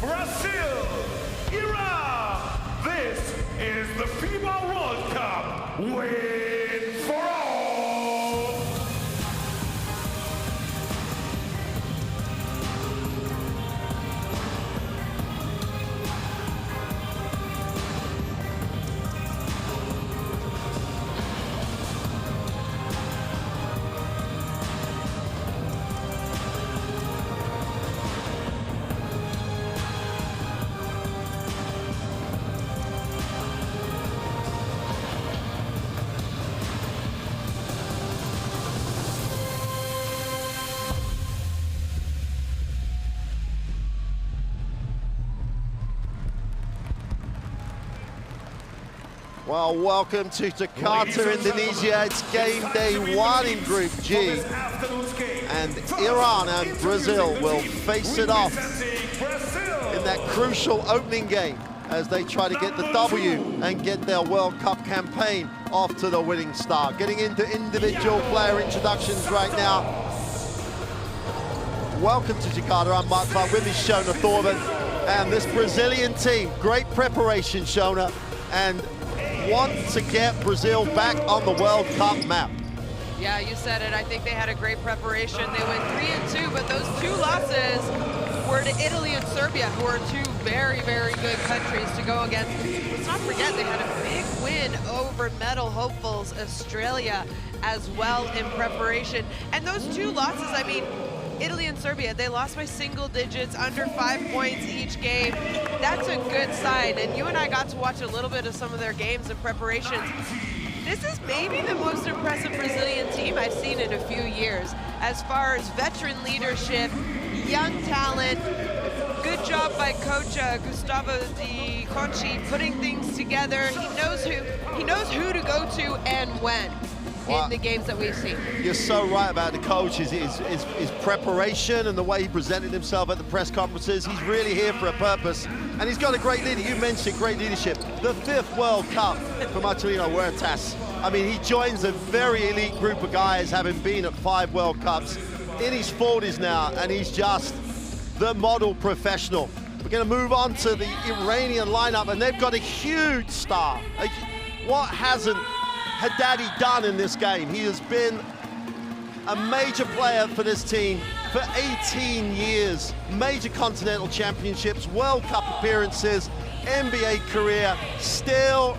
Brazil, Iran. This is the FIBA World Cup. Win for all. Well, welcome to Jakarta, Indonesia. It's game day 1 in Group G. And Iran and Brazil will face it off in that crucial opening game as they try to get the W and get their World Cup campaign off to the winning start. Getting into individual player introductions right now. Welcome to Jakarta. I'm Mark Clark, with me Shona Thorburn. And this Brazilian team, great preparation, Shona, and want to get Brazil back on the World Cup map. Yeah, you said it. I think they had a great preparation. They went 3-2, but those 2 losses were to Italy and Serbia, who are 2 very, very good countries to go against. Let's not forget they had a big win over medal hopefuls Australia as well in preparation. And those 2 losses, I mean, Italy and Serbia, they lost by single digits, under 5 points each game. That's a good sign. And you and I got to watch a little bit of some of their games and preparations. This is maybe the most impressive Brazilian team I've seen in a few years. As far as veteran leadership, young talent, good job by Coach Gustavo Di Conchi putting things together. He knows who to go to and when. In the games that we've seen. You're so right about the coach, his preparation and the way he presented himself at the press conferences. He's really here for a purpose, and he's got a great leader. You mentioned great leadership. The 5th World Cup for Marcelino Huertas. I mean, he joins a very elite group of guys, having been at 5 World Cups, in his 40s now, and he's just the model professional. We're going to move on to the Iranian lineup, and they've got a huge star. What hasn't Haddadi done in this game? He has been a major player for this team for 18 years. Major continental championships, World Cup appearances, NBA career, still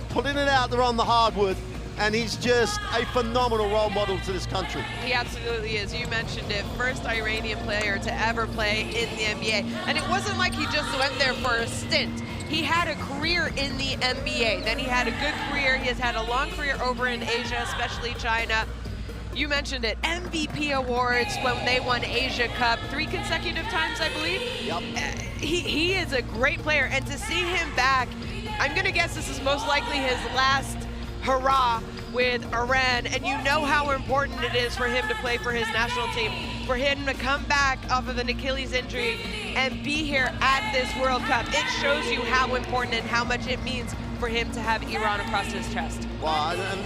putting it out there on the hardwood, and he's just a phenomenal role model to this country. He absolutely is. You mentioned it, first Iranian player to ever play in the NBA. And it wasn't like he just went there for a stint. He had a career in the NBA, then he had a good career. He has had a long career over in Asia, especially China. You mentioned it, MVP awards when they won Asia Cup 3 consecutive times, I believe. Yep. He is a great player, and to see him back, I'm gonna guess this is most likely his last hurrah with Iran, and you know how important it is for him to play for his national team, for him to come back off of an Achilles injury and be here at this World Cup. It shows you how important and how much it means for him to have Iran across his chest. Well, and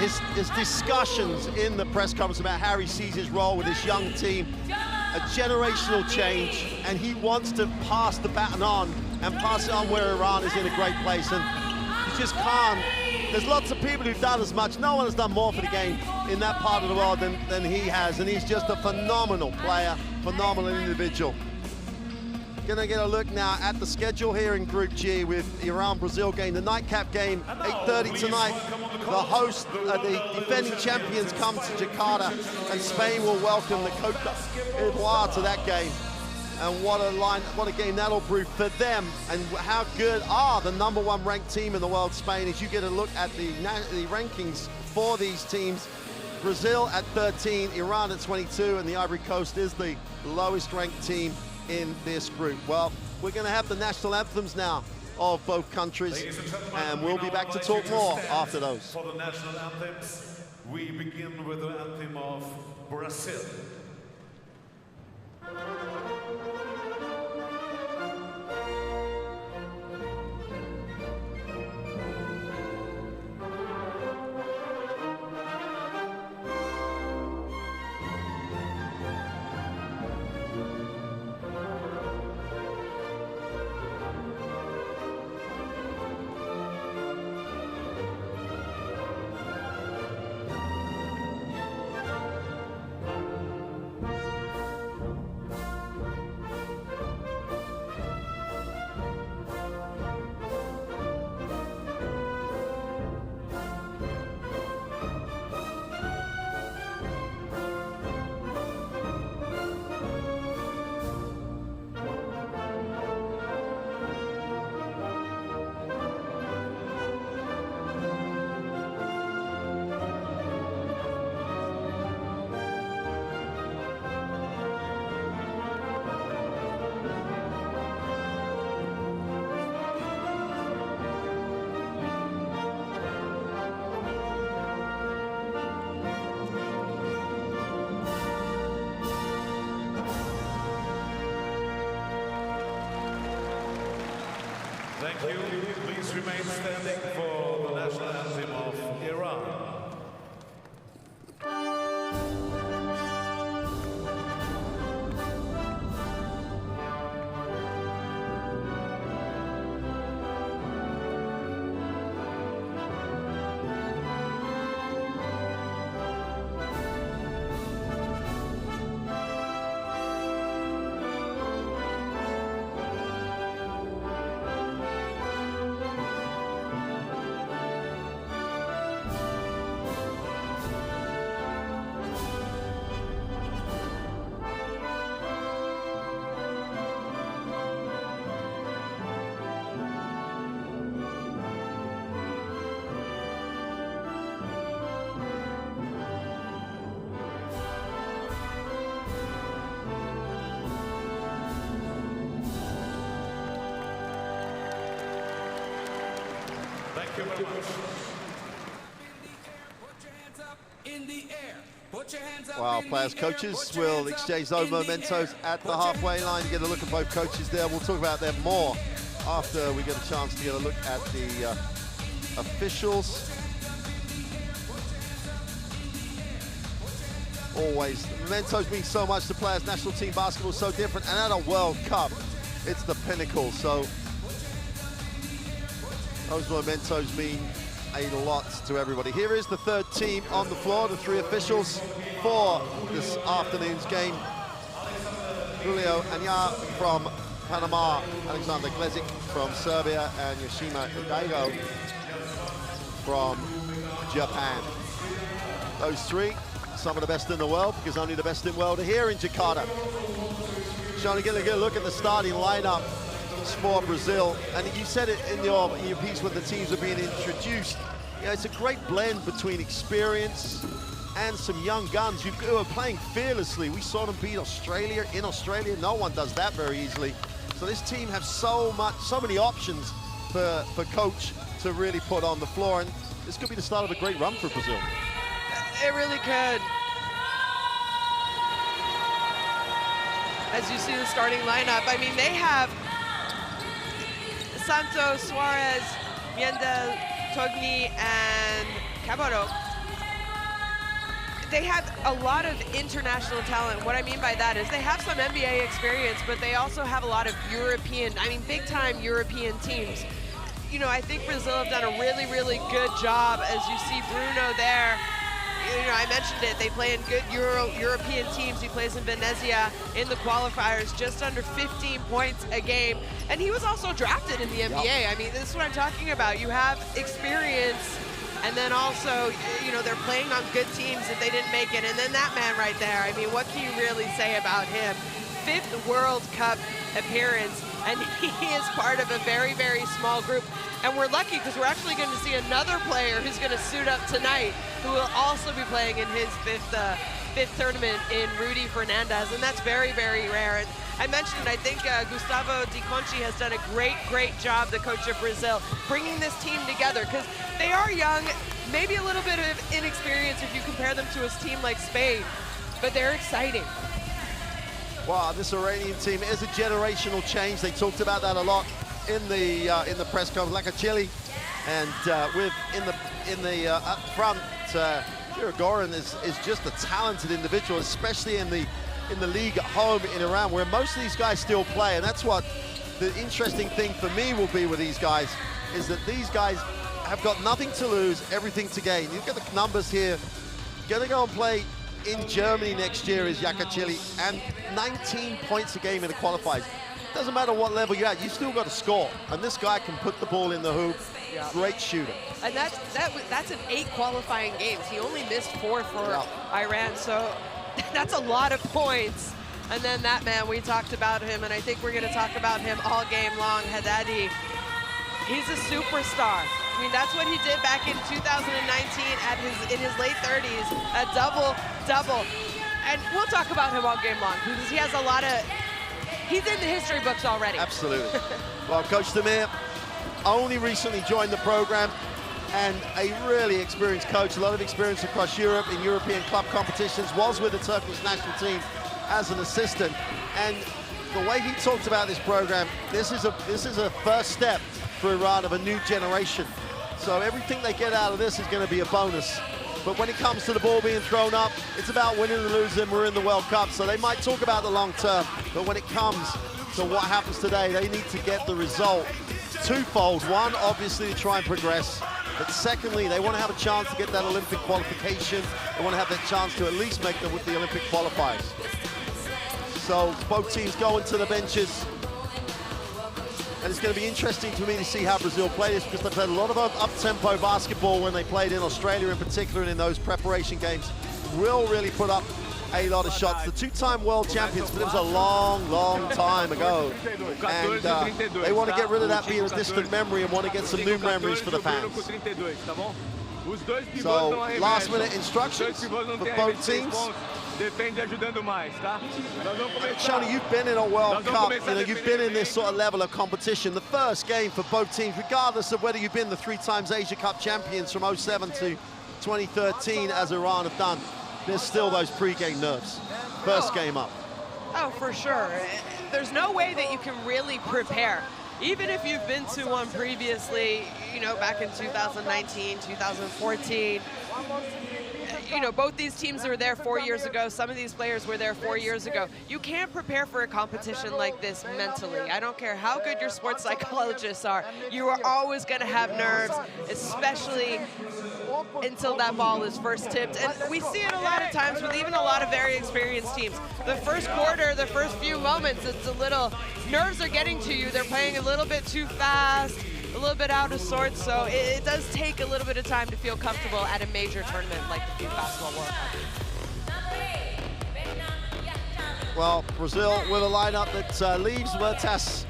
his discussions in the press conference about how he sees his role with this young team, a generational change, and he wants to pass the baton on and pass it on where Iran is in a great place, and he just can't. There's lots of people who've done as much. No one has done more for the game in that part of the world than he has, and he's just a phenomenal player, phenomenal individual. Gonna get a look now at the schedule here in Group G with the Iran-Brazil game, the nightcap game, 8:30 tonight. The host, the defending champions, come to Jakarta, and Spain will welcome the Côte d'Ivoire to that game. And what a game that'll prove for them, and how good are the #1 ranked team in the world, Spain, as you get a look at the rankings for these teams. Brazil at 13, Iran at 22, and the Ivory Coast is the lowest ranked team in this group. Well, we're going to have the national anthems now of both countries, and we'll be back to talk more after those. For the national anthems, we begin with the anthem of Brazil. Thank you. Please remain standing for the national anthem of Iran. Thank you very much. Wow, players, coaches will exchange those mementos at the halfway line. Get a look at both coaches there. We'll talk about them more after we get a chance to get a look at the officials. Always, mementos mean so much to players. National team basketball is so different, and at a World Cup, it's the pinnacle. So those mementos mean a lot to everybody. Here is the third team on the floor, the three officials for this afternoon's game. Julio Anyar from Panama, Alexander Glezic from Serbia, and Yoshima Hidaigo from Japan. Those three, some of the best in the world, because only the best in the world are here in Jakarta. Trying to get a good look at the starting lineup for Brazil, and you said it in your piece when the teams are being introduced. You know, it's a great blend between experience and some young guns who are playing fearlessly. We saw them beat Australia in Australia. No one does that very easily. So this team have so many options for coach to really put on the floor, and this could be the start of a great run for Brazil. It really could. As you see the starting lineup, I mean, they have Santos, Suarez, Miendel, Togni, and Cabarro. They have a lot of international talent. What I mean by that is they have some NBA experience, but they also have a lot of European, I mean, big-time European teams. You know, I think Brazil have done a really, really good job. As you see Bruno there, you know, I mentioned it, they play in good European teams. He plays in Venezia in the qualifiers, just under 15 points a game. And he was also drafted in the NBA. Yep. I mean, this is what I'm talking about. You have experience, and then also, you know, they're playing on good teams if they didn't make it. And then that man right there, I mean, what can you really say about him? 5th World Cup appearance, and he is part of a very, very small group. And we're lucky because we're actually going to see another player who's going to suit up tonight, who will also be playing in his fifth tournament in Rudy Fernandez, and that's very, very rare. And I mentioned, I think Gustavo Di Conchi has done a great, great job, the coach of Brazil, bringing this team together, because they are young, maybe a little bit of inexperience if you compare them to a team like Spain, but they're exciting. Wow, this Iranian team is a generational change. They talked about that a lot in the press conference. Like a chili, and in the up front, Irigoyen is just a talented individual, especially in the league at home in Iran, where most of these guys still play. And that's what the interesting thing for me will be with these guys, is that these guys have got nothing to lose, everything to gain. You look at the numbers here. Gonna go and play in Germany next year is Yakachili, and 19 points a game in the qualifiers. Doesn't matter what level you're at, you still got to score. And this guy can put the ball in the hoop. Yeah. Great shooter. And that's in 8 qualifying games. He only missed 4 for Iran, so that's a lot of points. And then that man, we talked about him, and I think we're going to talk about him all game long, Haddadi. He's a superstar. I mean, that's what he did back in 2019 in his late 30s, a double-double. And we'll talk about him all game long, because he has a lot of, he's in the history books already. Absolutely. Well, Coach Demir only recently joined the program, and a really experienced coach, a lot of experience across Europe in European club competitions, was with the Turkish national team as an assistant. And the way he talked about this program, this is a first step for Iran of a new generation. So everything they get out of this is going to be a bonus. But when it comes to the ball being thrown up, it's about winning and losing. We're in the World Cup, so they might talk about the long term, but when it comes to what happens today, they need to get the result twofold. One, obviously, to try and progress, but secondly, they want to have a chance to get that Olympic qualification. They want to have that chance to at least make them with the Olympic qualifiers. So both teams go into the benches. And it's going to be interesting to me to see how Brazil play this, because they played a lot of up-tempo basketball when they played in Australia in particular, and in those preparation games. Will really put up a lot of shots. The two-time world champions, but it was a long, long time ago. And they want to get rid of that being a distant memory and want to get some new memories for the fans. So, last-minute instructions for both teams. Shani, you've been in a World Cup, you've been in this sort of level of competition. The first game for both teams, regardless of whether you've been the 3 times Asia Cup champions from 07 to 2013, as Iran have done, there's still those pre-game nerves. First game up. Oh, for sure. There's no way that you can really prepare. Even if you've been to one previously, back in 2019, 2014, both these teams were there 4 years ago. Some of these players were there 4 years ago. You can't prepare for a competition like this mentally. I don't care how good your sports psychologists are. You are always going to have nerves, especially until that ball is first tipped. And we see it a lot of times with even a lot of very experienced teams. The first quarter, the first few moments, it's a little, nerves are getting to you. They're playing a little bit too fast, a little bit out of sorts, so it does take a little bit of time to feel comfortable at a major tournament like the FIBA Basketball World Cup. Well, Brazil with a lineup that leaves Huertas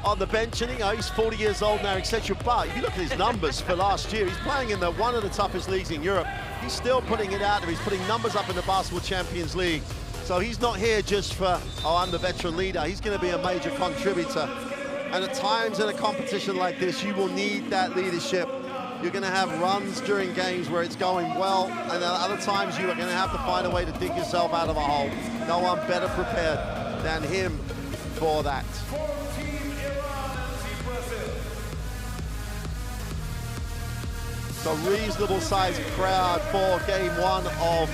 on the bench, and he's 40 years old now, etc. But if you look at his numbers for last year, he's playing in one of the toughest leagues in Europe. He's still putting it out there. He's putting numbers up in the Basketball Champions League. So he's not here just for, I'm the veteran leader. He's going to be a major contributor. And at times in a competition like this, you will need that leadership. You're going to have runs during games where it's going well, and at other times you are going to have to find a way to dig yourself out of a hole. No one better prepared than him for that. So reasonable sized crowd for game one of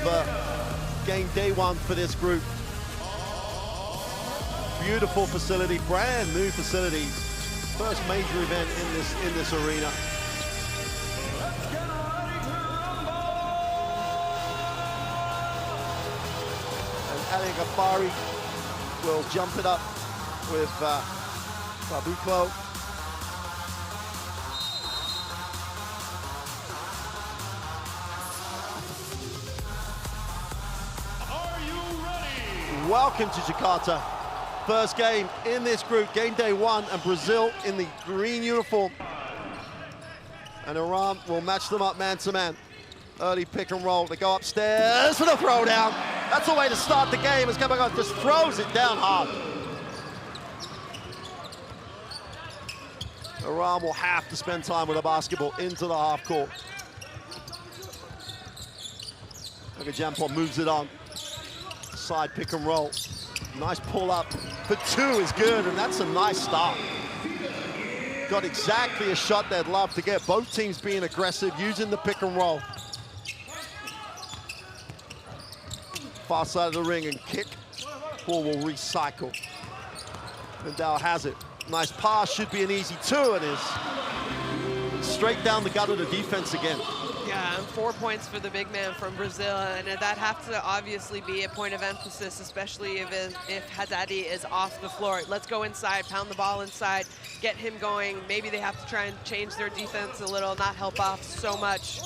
game day one for this group. Beautiful facility, brand new facility. First major event in this arena. And Ali Ghaffari will jump it up with Babuclo. Are you ready? Welcome to Jakarta. First game in this group, game day one, and Brazil in the green uniform. And Iran will match them up man to man. Early pick and roll, they go upstairs for the throwdown. That's the way to start the game, as Kabagov just throws it down hard. Iran will have to spend time with the basketball into the half court. Jampol moves it on. Side pick and roll. Nice pull up for 2 is good, and that's a nice start. Got exactly a shot they'd love to get. Both teams being aggressive, using the pick and roll. Far side of the ring and kick. Ball will recycle. Nadal has it. Nice pass, should be an easy 2, it is. Straight down the gut of the defense again. Yeah, 4 points for the big man from Brazil, and that has to obviously be a point of emphasis, especially if Haddadi is off the floor. Let's go inside, pound the ball inside, get him going. Maybe they have to try and change their defense a little, not help off so much.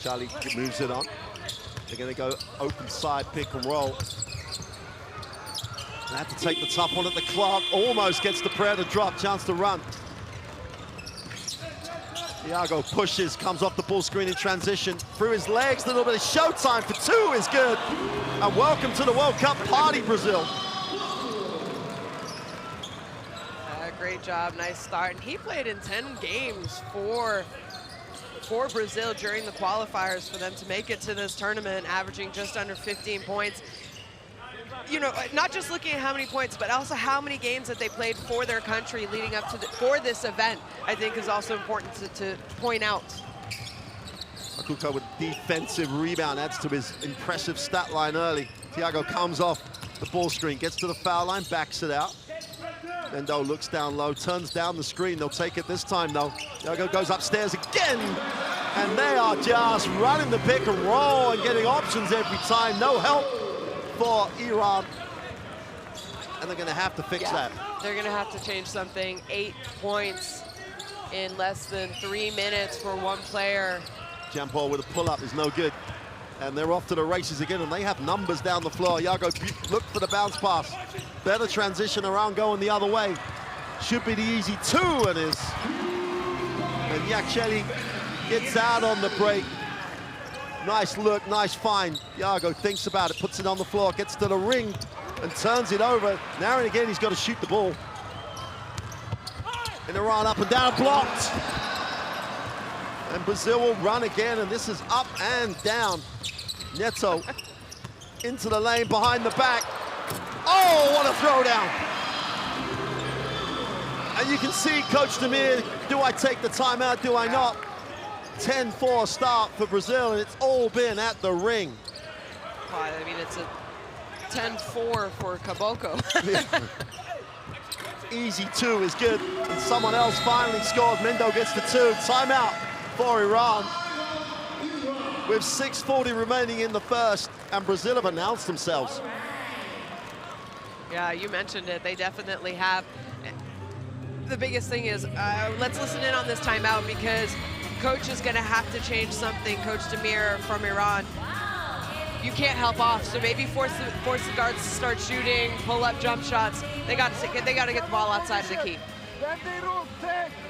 Charlie moves it on. They're going to go open side pick and roll. They have to take the tough one at the clock. Almost gets the prayer to drop, chance to run. Iago pushes, comes off the ball screen in transition. Through his legs, a little bit of showtime for 2 is good. And welcome to the World Cup party, Brazil. Great job, nice start. And he played in 10 games for Brazil during the qualifiers for them to make it to this tournament, averaging just under 15 points. you know, not just looking at how many points, but also how many games that they played for their country leading up to for this event, I think is also important to point out. Akuko with defensive rebound adds to his impressive stat line early. Thiago comes off the ball screen, gets to the foul line, backs it out. Mendo looks down low, turns down the screen. They'll take it this time, though. Thiago goes upstairs again, and they are just running the pick and roll and getting options every time. No help for Iran, and they're going to have to fix that. They're going to have to change something. 8 points in less than 3 minutes for one player. Jampol with a pull-up is no good. And they're off to the races again, and they have numbers down the floor. Iago look for the bounce pass. Better transition around going the other way. Should be the easy 2, and is. And Yaksheli gets out on the break. Nice look, nice find. Iago thinks about it, puts it on the floor, gets to the ring, and turns it over. Now and again, he's got to shoot the ball. And Iran up and down, blocked. And Brazil will run again, and this is up and down. Neto into the lane, behind the back. Oh, what a throwdown. And you can see Coach Demir, do I take the timeout, do I not? 10-4 start for Brazil, and it's all been at the ring. Well, I mean, it's a 10-4 for Caboclo. Easy 2 is good, and someone else finally scores. Mendo gets the 2. Timeout for Iran. With 6:40 remaining in the first, and Brazil have announced themselves. Yeah, you mentioned it. They definitely have. The biggest thing is, let's listen in on this timeout, because Coach is going to have to change something. Coach Demir from Iran. You can't help off, so maybe force the guards to start shooting, pull up jump shots. They got to get the ball outside of the key.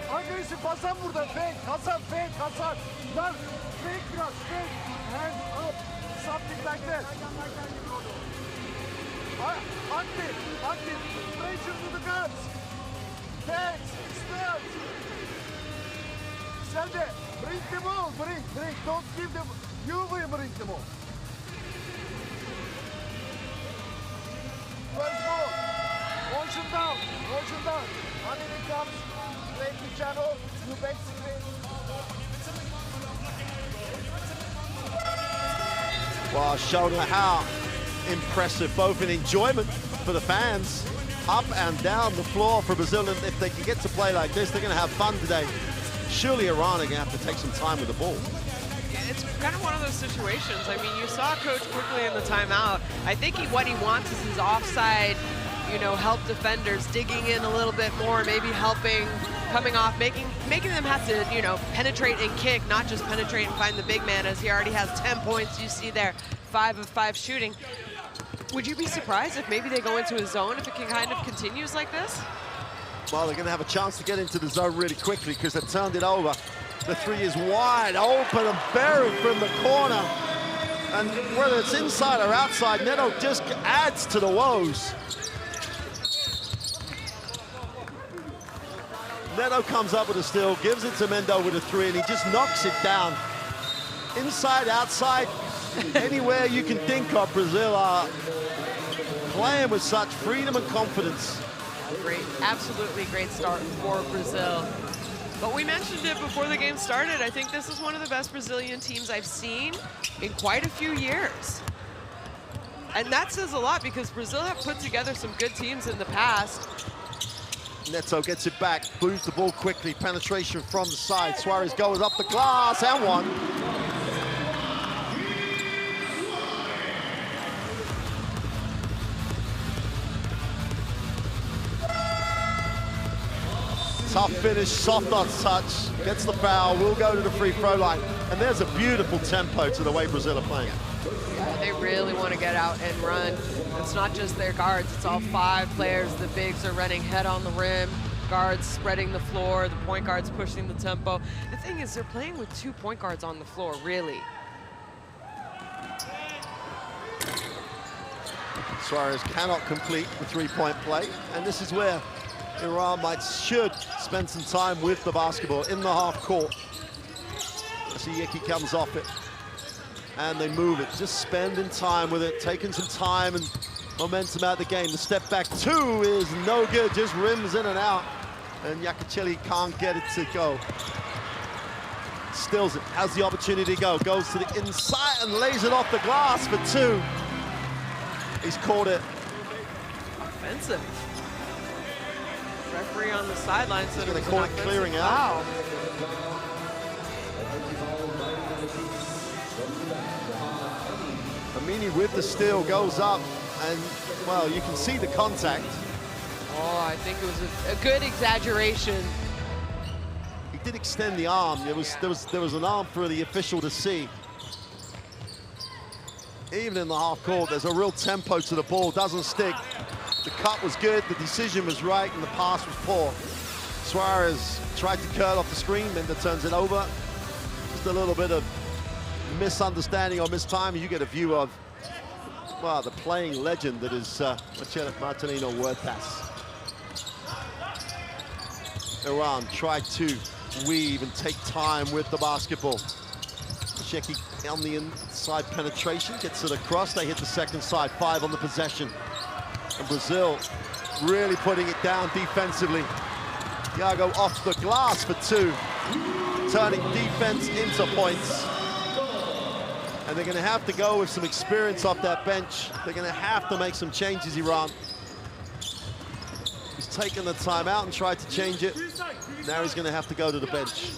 Agresif Hasan burada, fake, Hasan, fake, Hasan. Lan, fake biraz, fake, hand up, something like that. Active, pressure to the guards. Thanks, start. Selde, bring the ball, bring, don't give them, you will bring the ball. First ball, motion down, Hamid comes. Channel, you back screen. Well, showing how impressive, both in enjoyment for the fans, up and down the floor for Brazil. And if they can get to play like this, they're going to have fun today. Surely Iran are going to have to take some time with the ball. It's kind of one of those situations. I mean, you saw Coach quickly in the timeout. I think what he wants is his offside, you know, help defenders digging in a little bit more, maybe helping, coming off, making them have to, you know, penetrate and kick, not just penetrate and find the big man, as he already has 10 points. You see there, 5 of 5 shooting. Would you be surprised if maybe they go into a zone if it kind of continues like this? Well, they're going to have a chance to get into the zone really quickly, because they've turned it over. The 3 is wide open and buried from the corner. And whether it's inside or outside, Neto just adds to the woes. Neto comes up with a steal, gives it to Mendo with a 3, and he just knocks it down. Inside, outside, anywhere you can think of, Brazil are playing with such freedom and confidence. Great, absolutely great start for Brazil. But we mentioned it before the game started. I think this is one of the best Brazilian teams I've seen in quite a few years. And that says a lot, because Brazil have put together some good teams in the past. Neto gets it back, moves the ball quickly, penetration from the side. Suarez goes up the glass and one. Tough finish, soft on touch, gets the foul, will go to the free throw line. And there's a beautiful tempo to the way Brazil are playing. Yeah, they really want to get out and run. It's not just their guards, it's all 5 players. The bigs are running head on the rim, guards spreading the floor, the point guards pushing the tempo. The thing is, they're playing with 2 point guards on the floor, really. Suarez cannot complete the 3-point play, and this is where Iran should spend some time with the basketball in the half court. Yeki comes off it, and they move it, just spending time with it, taking some time and momentum out of the game. The step back two is no good, just rims in and out. And Iacocelli can't get it to go. Stills it, has the opportunity to go. Goes to the inside and lays it off the glass for two. He's caught it. Offensive. Referee on the sideline said he's going to call it clearing out. Amini with the steal goes up, and well, you can see the contact. Oh, I think it was a good exaggeration. He did extend the arm. There was an arm for the official to see. Even in the half court, there's a real tempo to the ball. Doesn't stick. The cut was good, the decision was right, and the pass was poor. Suarez tried to curl off the screen, Minda turns it over. Just a little bit of misunderstanding or mistiming. You get a view of, well, the playing legend that is Marcelino Huertas. Iran tried to weave and take time with the basketball. Sheki on the inside penetration, gets it across. They hit the second side, 5 on the possession. And Brazil really putting it down defensively. Iago off the glass for 2, turning defense into points. And they're going to have to go with some experience off that bench. They're going to have to make some changes, Iran. He's taken the timeout and tried to change it. Now he's going to have to go to the bench.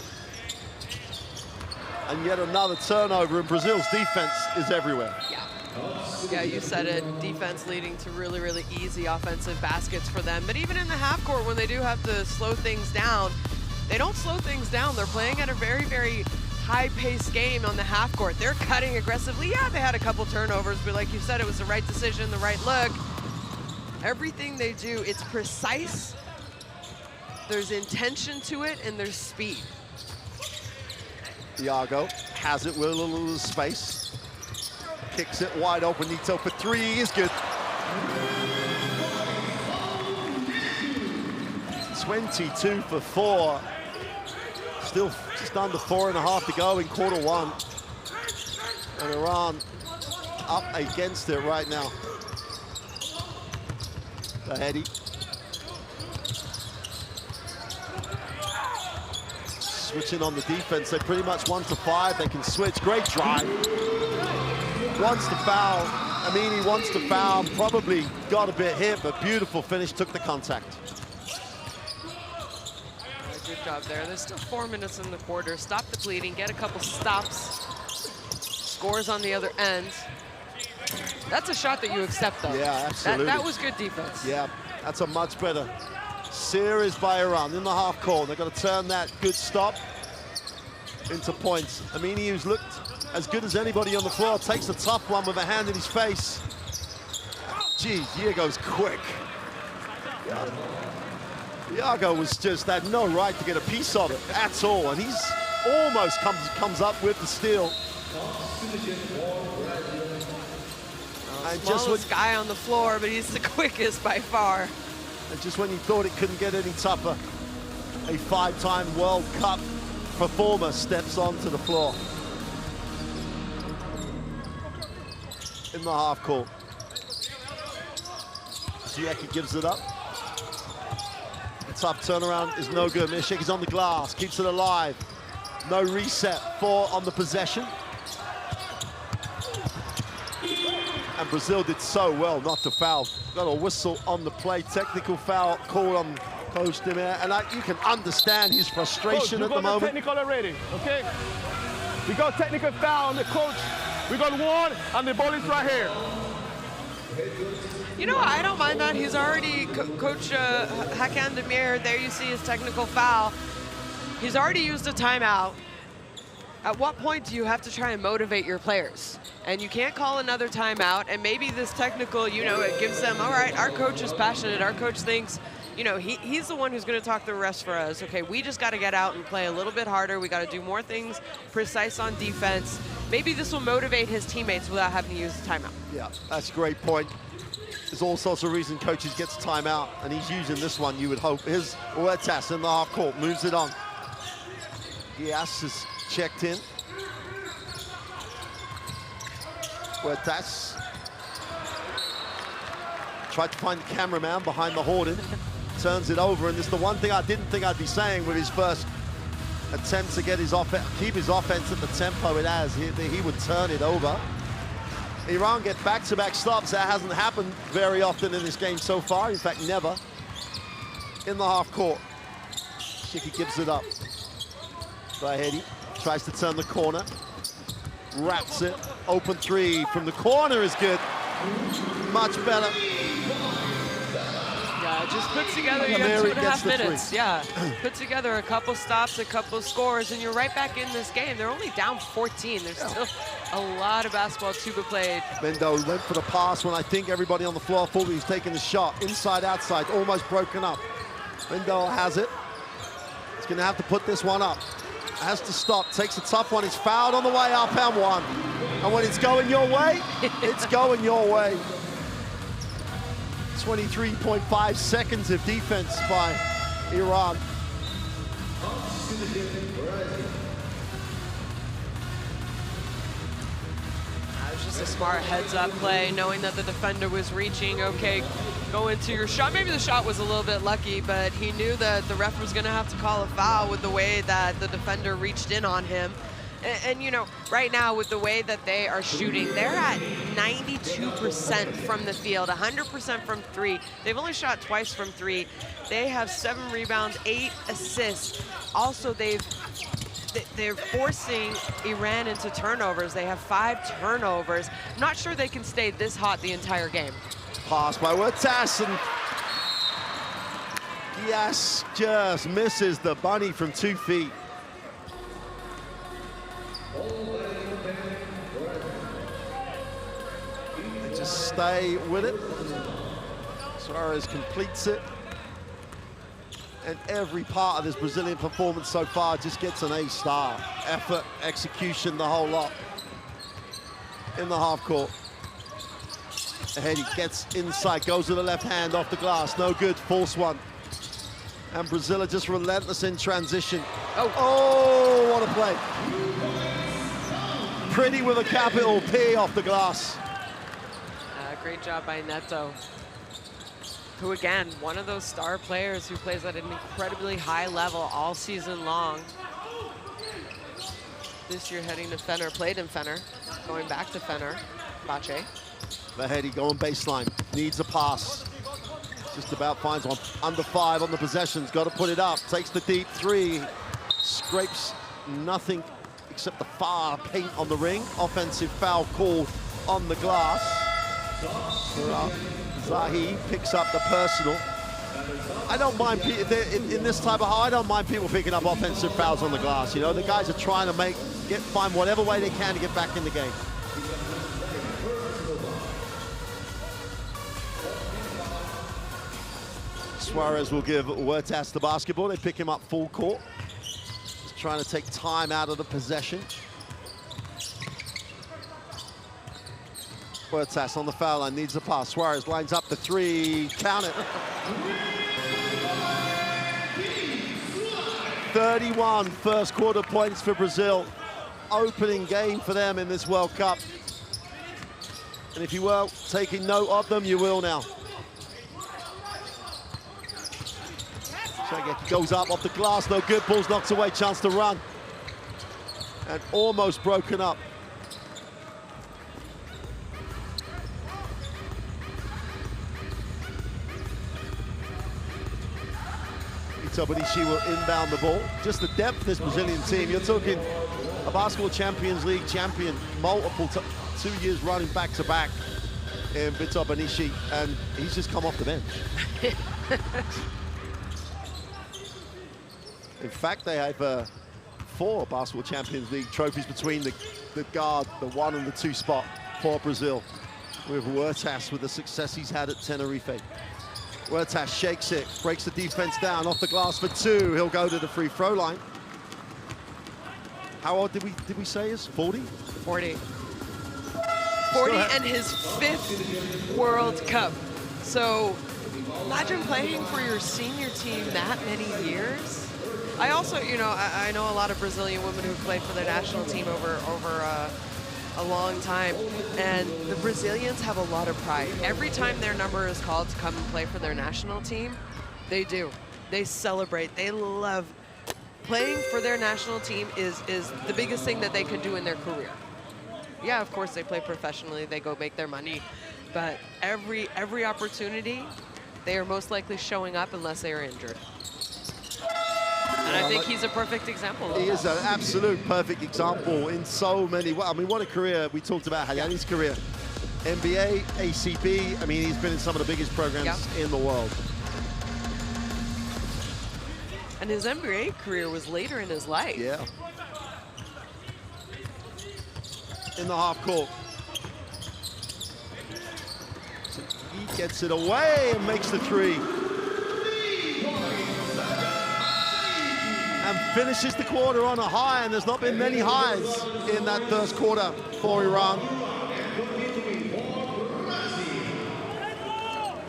And yet another turnover, and Brazil's defense is everywhere. Yeah, you said it. Defense leading to really, really easy offensive baskets for them. But even in the half court, when they do have to slow things down, they don't slow things down. They're playing at a very, very high-paced game on the half court. They're cutting aggressively. Yeah, they had a couple turnovers, but like you said, it was the right decision, the right look. Everything they do, it's precise. There's intention to it, and there's speed. Iago has it with a little space. Kicks it wide open. Nito for 3 is good. 22 for 4. Still just under 4.5 to go in quarter 1. And Iran up against it right now. Bahedi. Switching on the defense. They're pretty much 1 to 5. They can switch. Great drive. Wants to foul. Amini wants to foul. Probably got a bit hit, but beautiful finish. Took the contact. Good job there. There's still 4 minutes in the quarter. Stop the bleeding. Get a couple stops. Scores on the other end. That's a shot that you accept, though. Yeah, absolutely. That was good defense. Yeah, that's a much better series by Iran in the half court. They've got to turn that good stop into points. Amini, who's looked as good as anybody on the floor, takes a tough one with a hand in his face. Geez, Iago's quick. Iago was just had no right to get a piece of it at all, and he's almost comes up with the steal. And just Smallest guy on the floor, but he's the quickest by far. And just when you thought it couldn't get any tougher, a 5-time World Cup performer steps onto the floor. In the half court. Zieki gives it up. The tough turnaround is no good. Mishek is on the glass, keeps it alive. No reset, 4 on the possession. And Brazil did so well not to foul. Got a whistle on the play, technical foul call on Coach Demir, and you can understand his frustration Coach, at the moment. Technical already, okay? We got technical foul on the coach. We got 1, and the ball is right here. You know, I don't mind that. He's already, Coach Hakan Demir, there you see his technical foul. He's already used a timeout. At what point do you have to try and motivate your players? And you can't call another timeout, and maybe this technical, you know, it gives them, all right, our coach is passionate, our coach thinks, you know, he's the one who's going to talk the rest for us. Okay, we just got to get out and play a little bit harder. We got to do more things precise on defense. Maybe this will motivate his teammates without having to use the timeout. Yeah, that's a great point. There's all sorts of reasons coaches gets timeout, and he's using this one, you would hope. Here's Huertas in the half court, moves it on. Diaz is checked in. Huertas Tried to find the cameraman behind the hoarding. Turns it over, and this is the one thing I didn't think I'd be saying with his first attempt to get his keep his offense at the tempo it has. He would turn it over. Iran get back-to-back stops. That hasn't happened very often in this game so far. In fact, never. In the half court. Shiki gives it up. Vahedi tries to turn the corner. Wraps it. Open three from the corner is good. Much better. Yeah, just put together your 2.5 minutes. Yeah, put together a couple stops, a couple scores, and you're right back in this game. They're only down 14. There's still a lot of basketball to be played. Mendo went for the pass when I think everybody on the floor thought he was taking the shot. Inside, outside, almost broken up. Mendo has it. He's going to have to put this one up. Has to stop, takes a tough one. He's fouled on the way up and one. And when it's going your way, it's going your way. 23.5 seconds of defense by Iran. That was just a smart heads-up play, knowing that the defender was reaching. Okay, go into your shot. Maybe the shot was a little bit lucky, but he knew that the ref was going to have to call a foul with the way that the defender reached in on him. And you know, right now with the way that they are shooting, they're at 92% from the field, 100% from three. They've only shot twice from three. They have 7 rebounds, 8 assists. Also, they're forcing Iran into turnovers. They have 5 turnovers. I'm not sure they can stay this hot the entire game. Pass by Wertas, and Diaz just misses the bunny from 2 feet. They just stay with it. Suarez completes it. And every part of this Brazilian performance so far just gets an A-star. Effort, execution, the whole lot. In the half court. Ahead, he gets inside, goes with the left hand off the glass. No good, force one. And Brazil are just relentless in transition. Oh, what a play. Pretty with a capital P off the glass. Great job by Neto, who again, one of those star players who plays at an incredibly high level all season long. This year heading to Fenner, played in Fenner, going back to Fenner, Bache. Vahedi going baseline, needs a pass. Just about finds one, under 5 on the possessions, got to put it up, takes the deep 3, scrapes nothing except the far paint on the ring. Offensive foul called on the glass. Zahi picks up the personal. I don't mind, in this type of high, I don't mind people picking up offensive fouls on the glass. You know, the guys are trying to find whatever way they can to get back in the game. Suarez will give Wertas the basketball. They pick him up full court. Just trying to take time out of the possession. Wertas on the foul line, needs a pass. Suarez lines up the 3, count it. 31 first quarter points for Brazil. Opening game for them in this World Cup. And if you were taking note of them, you will now. Shageki goes up off the glass, no good, ball's knocked away, chance to run. And almost broken up. Benici will inbound the ball. Just the depth of this Brazilian team. You're talking a basketball Champions League champion, multiple 2 years running back-to-back in Vitor Benici, and he's just come off the bench. In fact, they have 4 basketball Champions League trophies between the guard, the 1 and the 2 spot for Brazil, with Wertas with the success he's had at Tenerife. Wertas shakes it, breaks the defense down, off the glass for 2. He'll go to the free throw line. How old did we say is? 40? 40. 40 and his 5th World Cup. So imagine playing for your senior team that many years. I also, you know, I know a lot of Brazilian women who played for their national team over a long time. And the Brazilians have a lot of pride. Every time their number is called to come and play for their national team, they do. They celebrate. They love playing for their national team is the biggest thing that they could do in their career. Yeah, of course, they play professionally. They go make their money. But every opportunity, they are most likely showing up unless they are injured. And I think he's a perfect example of that. He is an absolute perfect example in so many ways. I mean, what a career. We talked about Hayani's career. NBA, ACB, I mean, he's been in some of the biggest programs in the world. And his NBA career was later in his life. Yeah. In the half court. So he gets it away and makes the three. And finishes the quarter on a high, and there's not been many highs in that first quarter for Iran.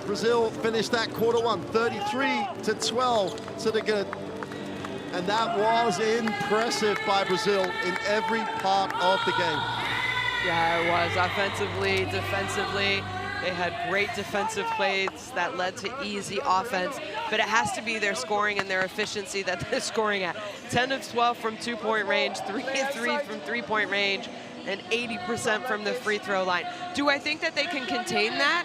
Brazil finished that quarter one, 33-12 to the good. And that was impressive by Brazil in every part of the game. Yeah, it was. Offensively, defensively, they had great defensive plays that led to easy offense, but it has to be their scoring and their efficiency that they're scoring at. 10 of 12 from two-point range, 3 of 3 from three-point range, and 80% from the free throw line. Do I think that they can contain that?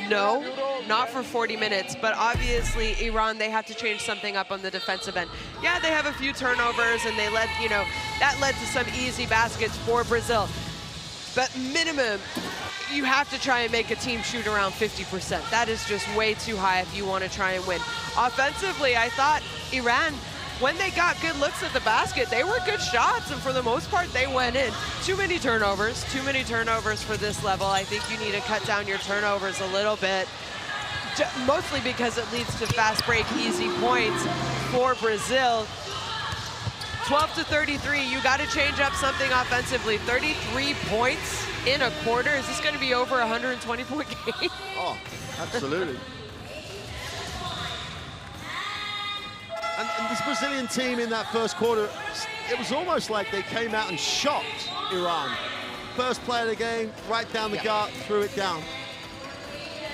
No, not for 40 minutes, but obviously Iran, they have to change something up on the defensive end. Yeah, they have a few turnovers and they led, you know, that led to some easy baskets for Brazil. But minimum, you have to try and make a team shoot around 50%. That is just way too high if you want to try and win. Offensively, I thought Iran, when they got good looks at the basket, they were good shots, and for the most part, they went in. Too many turnovers for this level. I think you need to cut down your turnovers a little bit, mostly because it leads to fast break, easy points for Brazil. 12-33, you got to change up something offensively. 33 points in a quarter. Is this going to be over a 120-point game? Oh, absolutely. And this Brazilian team in that first quarter, it was almost like they came out and shocked Iran. First play of the game, right down the gut, threw it down.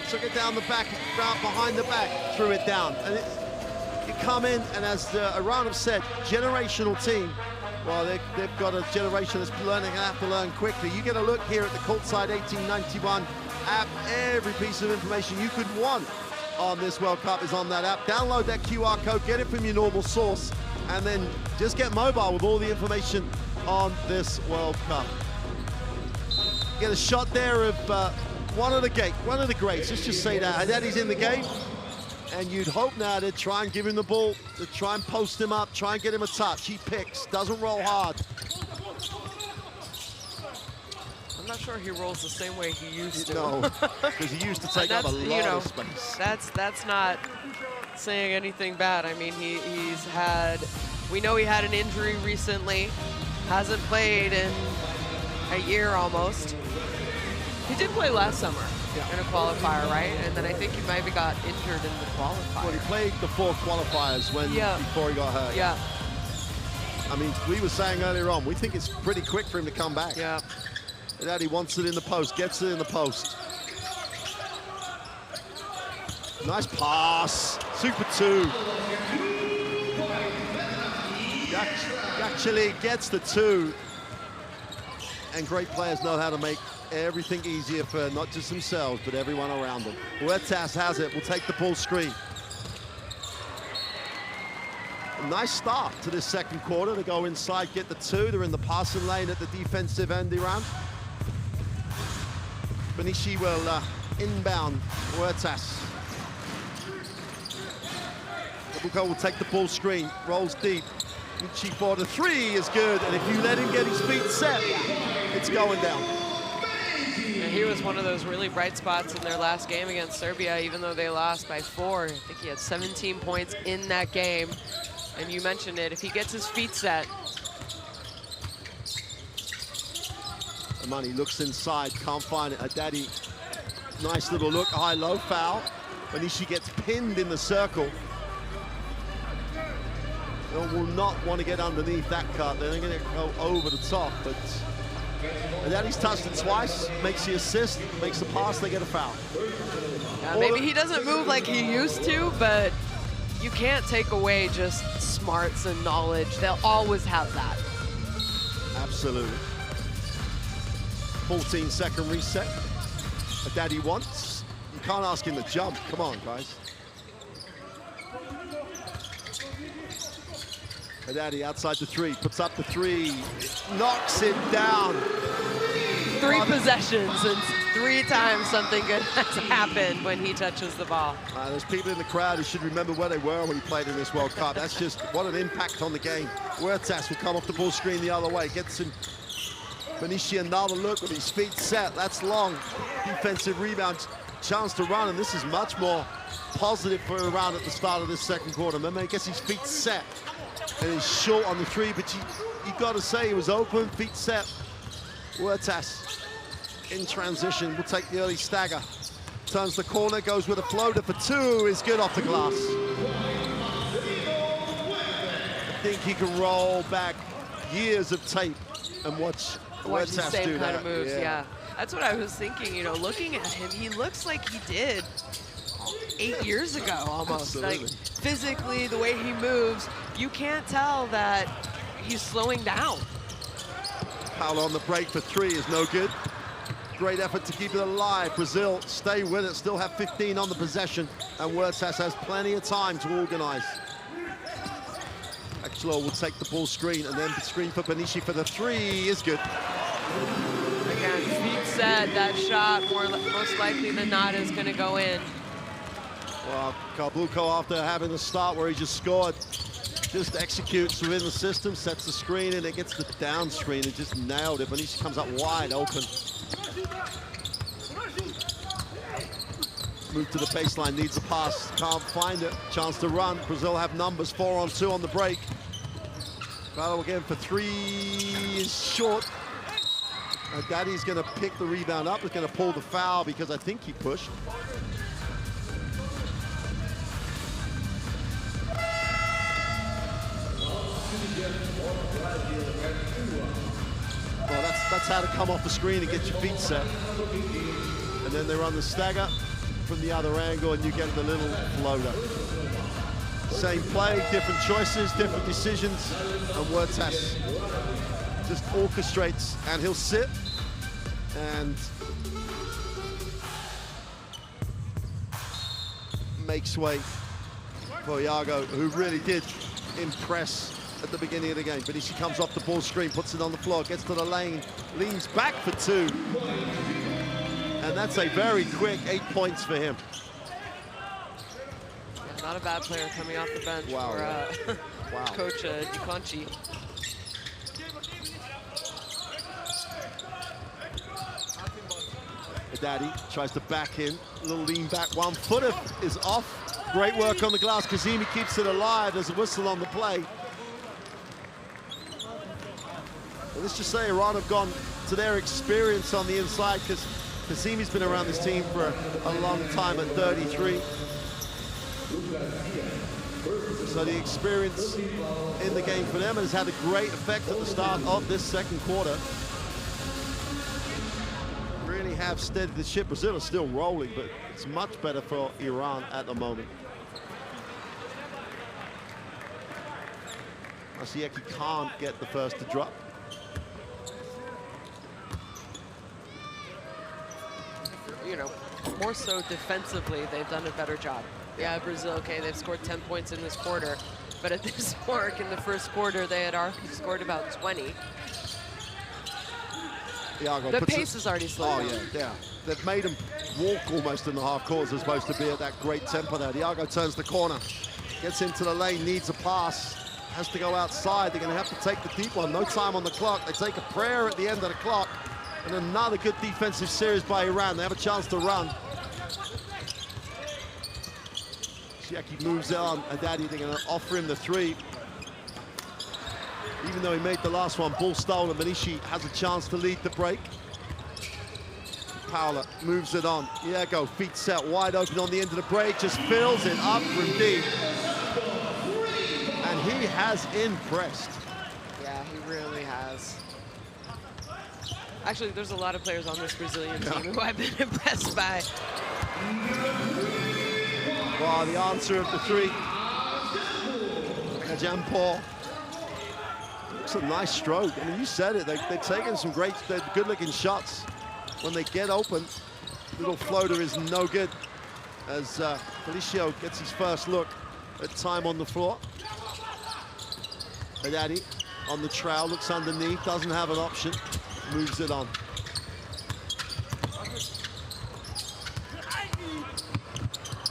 Took it down the back, route behind the back, threw it down. And you come in, and as Iran have said, generational team. Well, they've got a generation that's learning and have to learn quickly. You get a look here at the Courtside 1891 app. Every piece of information you could want on this World Cup is on that app. Download that QR code, get it from your normal source, and then just get mobile with all the information on this World Cup. Get a shot there of one of the greats. Let's just say that. Haddadi's in the game, and you'd hope now to try and give him the ball, to try and post him up, try and get him a touch. He picks, doesn't roll hard. I'm not sure he rolls the same way he used to. No, because he used to take up a lot of space. That's not saying anything bad. I mean, he's had, we know he had an injury recently, hasn't played in a year almost. He did play last summer in a qualifier, right? And then I think he maybe got injured in the qualifier. Well, he played the 4 qualifiers before he got hurt. Yeah. I mean, we were saying earlier on, we think it's pretty quick for him to come back. Yeah. Haddadi wants it in the post, gets it in the post. Nice pass, super 2. Actually gets the 2. And great players know how to make everything easier for not just themselves, but everyone around them. Huertas has it, will take the ball screen. A nice start to this second quarter to go inside, get the 2. They're in the passing lane at the defensive end, Iran. Benici will inbound Huertas. Nabucco will take the ball screen, rolls deep. Benici for the 3 is good, and if you let him get his feet set, it's going down. And he was one of those really bright spots in their last game against Serbia, even though they lost by 4. I think he had 17 points in that game. And you mentioned it, if he gets his feet set. Amani looks inside, can't find it. Haddadi, nice little look, high-low foul. Benici gets pinned in the circle. They will not want to get underneath that cut. They're going to go over the top, but And then he's touched it twice, makes the assist, makes the pass, they get a foul. Yeah, maybe he doesn't move like he used to, but you can't take away just smarts and knowledge. They'll always have that. Absolutely. 14-second reset. A daddy wants. You can't ask him to jump. Come on, guys. A daddy outside the three, puts up the three, knocks it down. 3 possessions and 3 times something good has happened when he touches the ball. There's people in the crowd who should remember where they were when he played in this World Cup. That's just what an impact on the game. Huertas will come off the ball screen the other way, gets him. Benici another look with his feet set. That's long. Defensive rebound, chance to run, and this is much more positive for Iran at the start of this second quarter. Remember, he gets his feet set and he's short on the three, but you got to say he was open, feet set. Huertas in transition will take the early stagger. Turns the corner, goes with a floater for 2, is good off the glass. I think he can roll back years of tape and watch Huertas Huertas same do kind that. of moves, yeah. That's what I was thinking, you know, looking at him, he looks like he did 8 years ago almost. Absolutely. Like physically, the way he moves, you can't tell that he's slowing down. Foul on the break for 3 is no good. Great effort to keep it alive. Brazil stay with it, still have 15 on the possession, and Huertas has plenty of time to organize. Axel will take the ball screen, and then the screen for Benici for the 3 is good. Again, feet set, that shot most likely than not is going to go in. Well, Carbuco, after having the start where he just scored, just executes within the system, sets the screen, and it gets the down screen and just nailed it. Benici comes up wide open. Move to the baseline, needs a pass, can't find it. Chance to run. Brazil have numbers, 4-on-2 on the break. Battle again for 3 is short. Daddy's going to pick the rebound up. He's going to pull the foul because I think he pushed. Well, that's how to come off the screen and get your feet set. And then they run the stagger from the other angle and you get the little floater. Same play, different choices, different decisions, and Huertas just orchestrates, and he'll sit and makes way for Iago, who really did impress at the beginning of the game. But she comes off the ball screen, puts it on the floor, gets to the lane, leans back for 2. And that's a very quick 8 points for him. Yeah, not a bad player coming off the bench Wow. for Wow. Coach DiConci. Daddy tries to back in, a little lean back, 1 footer is off. Great work on the glass. Kazemi keeps it alive. There's a whistle on the play. Well, let's just say Iran have gone to their experience on the inside, because Kazemi's been around this team for a long time at 33. So the experience in the game for them has had a great effect at the start of this second quarter. Really have steadied the ship. Brazil is still rolling, but it's much better for Iran at the moment. Masieki can't get the first to drop. You know, more so defensively, they've done a better job. Yeah, Brazil, okay, they've scored 10 points in this quarter, but at this mark in the first quarter, they had already scored about 20. Iago The puts pace is already slow. Oh, yeah. They've made him walk almost in the half court as they're supposed to be at that great tempo there. Iago turns the corner, gets into the lane, needs a pass, has to go outside. They're going to have to take the deep one. No time on the clock. They take a prayer at the end of the clock. And another good defensive series by Iran. They have a chance to run. Shiaki moves on. Adadi, they're going to offer him the 3. Even though he made the last one, ball stolen, Benici has a chance to lead the break. Paula moves it on. Iago, feet set wide open on the end of the break, just fills it up from deep. And he has impressed. Yeah, he really has. Actually, there's a lot of players on this Brazilian team who I've been impressed by. Well, the answer of the three. Jean Paul. It's a nice stroke. I mean, you said it. They've taken some great, good-looking shots. When they get open, little floater is no good. As Felicio gets his first look at time on the floor. Haddadi on the trowel, looks underneath, doesn't have an option, moves it on.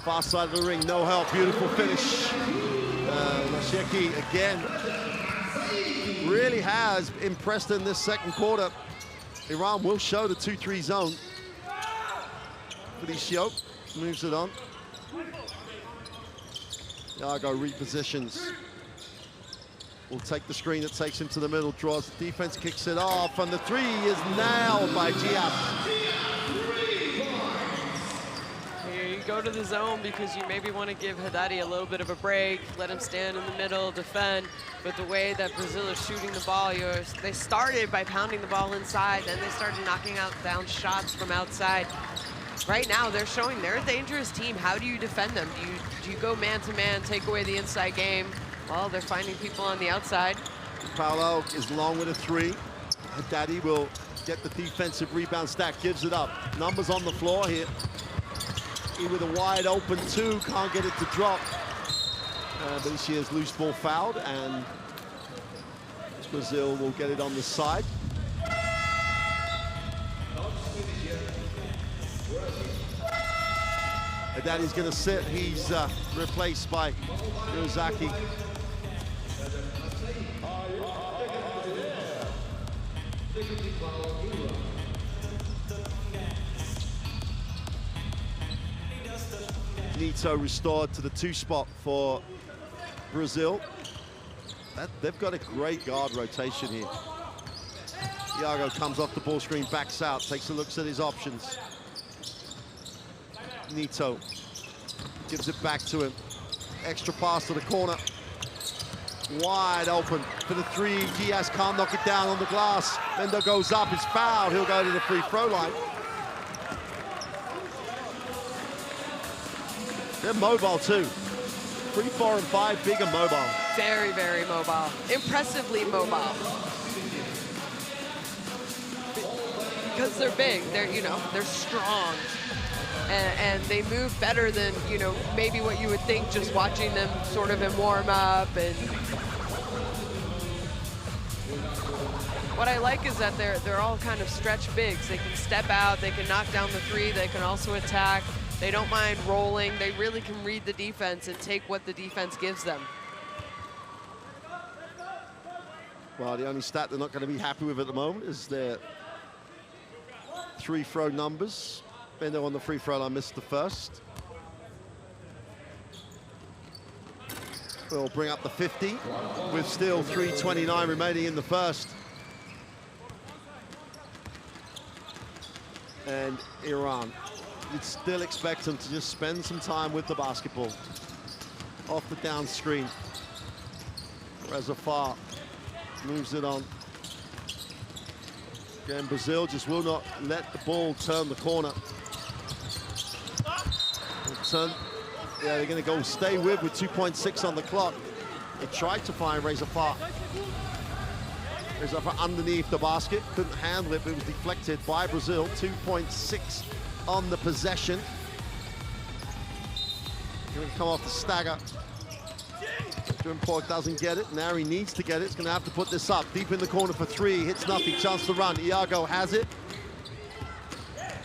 Far side of the ring, no help, beautiful finish. Masheki again really has impressed in this second quarter. Iran will show the 2-3 zone. Felicio moves it on. Iago repositions. Will take the screen that takes him to the middle, draws the defense, kicks it off, and the three is nailed by Giap. Here you go to the zone because you maybe want to give Haddadi a little bit of a break, let him stand in the middle, defend. But the way that Brazil is shooting the ball, they started by pounding the ball inside, then they started knocking down shots from outside. Right now, they're showing they're a dangerous team. How do you defend them? Do you go man-to-man, take away the inside game? Well, they're finding people on the outside. Paolo is long with a three. Haddadi will get the defensive rebound stack, gives it up. Numbers on the floor here. He with a wide open two, can't get it to drop. But this year's loose ball fouled, and Brazil will get it on the side. Haddadi's going to sit. He's replaced by Yozaki. Nito restored to the 2 spot for Brazil. They've got a great guard rotation here. Iago comes off the ball screen, backs out, takes a look at his options. Nito gives it back to him. Extra pass to the corner. Wide open for the three. Diaz can't knock it down on the glass. Mendo goes up, it's fouled. He'll go to the free throw line. They're mobile too. 3, 4, and 5, big and mobile. Very, very mobile. Impressively mobile. Because they're big, they're strong. And they move better than, maybe what you would think just watching them sort of in warm-up. And what I like is that they're all kind of stretch bigs. They can step out, they can knock down the three, they can also attack. They don't mind rolling. They really can read the defense and take what the defense gives them. Well, the only stat they're not going to be happy with at the moment is their free throw numbers. Bendo on the free throw line missed the first. We'll bring up the 50 with still 3:29 remaining in the first. And Iran, you'd still expect them to just spend some time with the basketball. Off the down screen. Rezafar moves it on. Again, Brazil just will not let the ball turn the corner. Yeah, they're going to go stay with 2.6 on the clock. They tried to find Rezafar. Rezafar underneath the basket, couldn't handle it, but it was deflected by Brazil. 2.6 on the possession. Going to come off the stagger. Durenport doesn't get it. Now he needs to get it. He's going to have to put this up. Deep in the corner for 3. Hits nothing. Chance to run. Iago has it.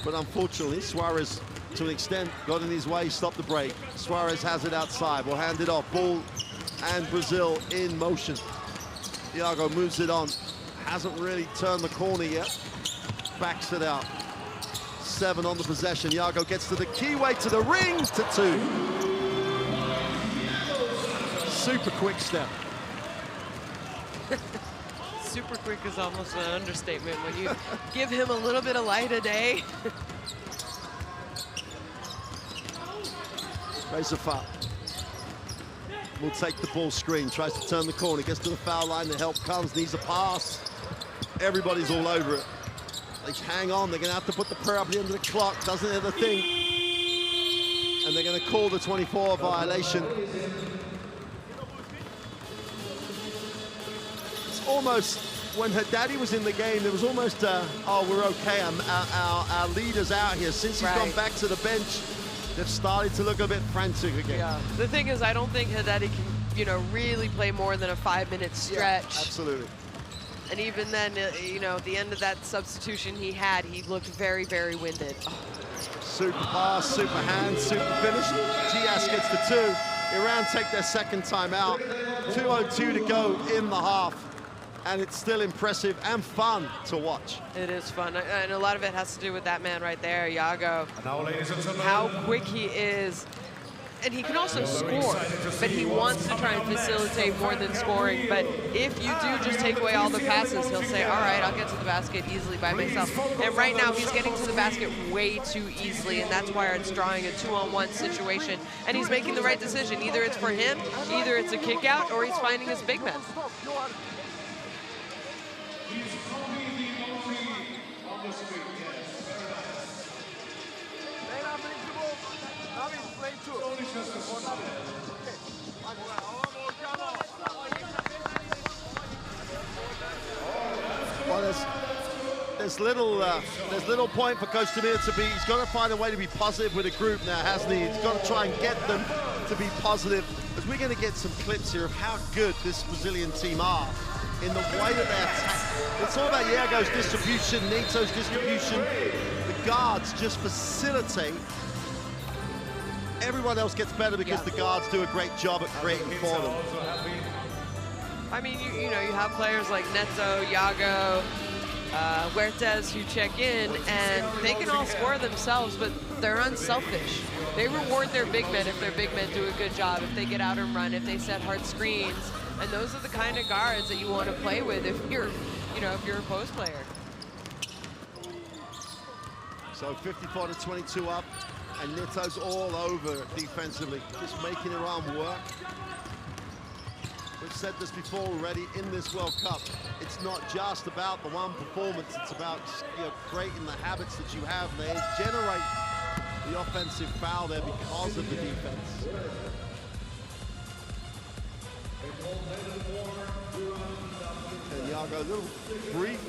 But unfortunately, Suarez, to an extent, got in his way, stopped the break. Suarez has it outside. We'll hand it off. Ball and Brazil in motion. Iago moves it on. Hasn't really turned the corner yet. Backs it out. 7 on the possession. Iago gets to the keyway to the ring to 2. Super quick step. Super quick is almost an understatement when you give him a little bit of light a day. Rezafar will take the ball screen, tries to turn the corner, gets to the foul line, the help comes, needs a pass. Everybody's all over it. They hang on. They're going to have to put the prayer up at the end of the clock. Doesn't hit the thing. And they're going to call the 24 violation. It's almost, when her daddy was in the game, there was almost, oh, we're okay. Our leader's out here. Since he's gone back to the bench, they've started to look a bit frantic again. Yeah. The thing is, I don't think Haddadi can, you know, really play more than a 5-minute stretch. Yeah, absolutely. And even then, you know, at the end of that substitution he had, he looked very, very winded. Oh. Super pass, super hand, super finish. Diaz gets the 2. Iran take their second time out. 2:02 to go in the half. And it's still impressive and fun to watch. It is fun, and a lot of it has to do with that man right there, Iago. And now, ladies and gentlemen, how quick he is. And he can also score, but he wants to try and facilitate more than scoring. But if you do just take away all the passes, he'll say, all right, I'll get to the basket easily by myself. And right now, he's getting to the basket way too easily, and that's why it's drawing a 2-on-1 situation. And he's making the right decision. Either it's for him, either it's a kick out, or he's finding his big man. Well, there's little point for Coach Tamir to be. He's got to find a way to be positive with a group now, hasn't he? He's got to try and get them to be positive. As we're going to get some clips here of how good this Brazilian team are in the way that they attack. It's all about Iago's distribution, Nito's distribution. The guards just facilitate. Everyone else gets better because the guards do a great job at creating for them. I mean, you know, you have players like Neto, Iago, Huertas who check in, and they can all score themselves, but they're unselfish. They reward their big men if their big men do a good job, if they get out and run, if they set hard screens, and those are the kind of guards that you want to play with if you're, you know, if you're a post player. So 54-22 up, and Nito's all over defensively, just making Iran work. We've said this before already in this World Cup. It's not just about the one performance, it's about, you know, creating the habits that you have. They generate the offensive foul there because of the defense. And Iago, a little brief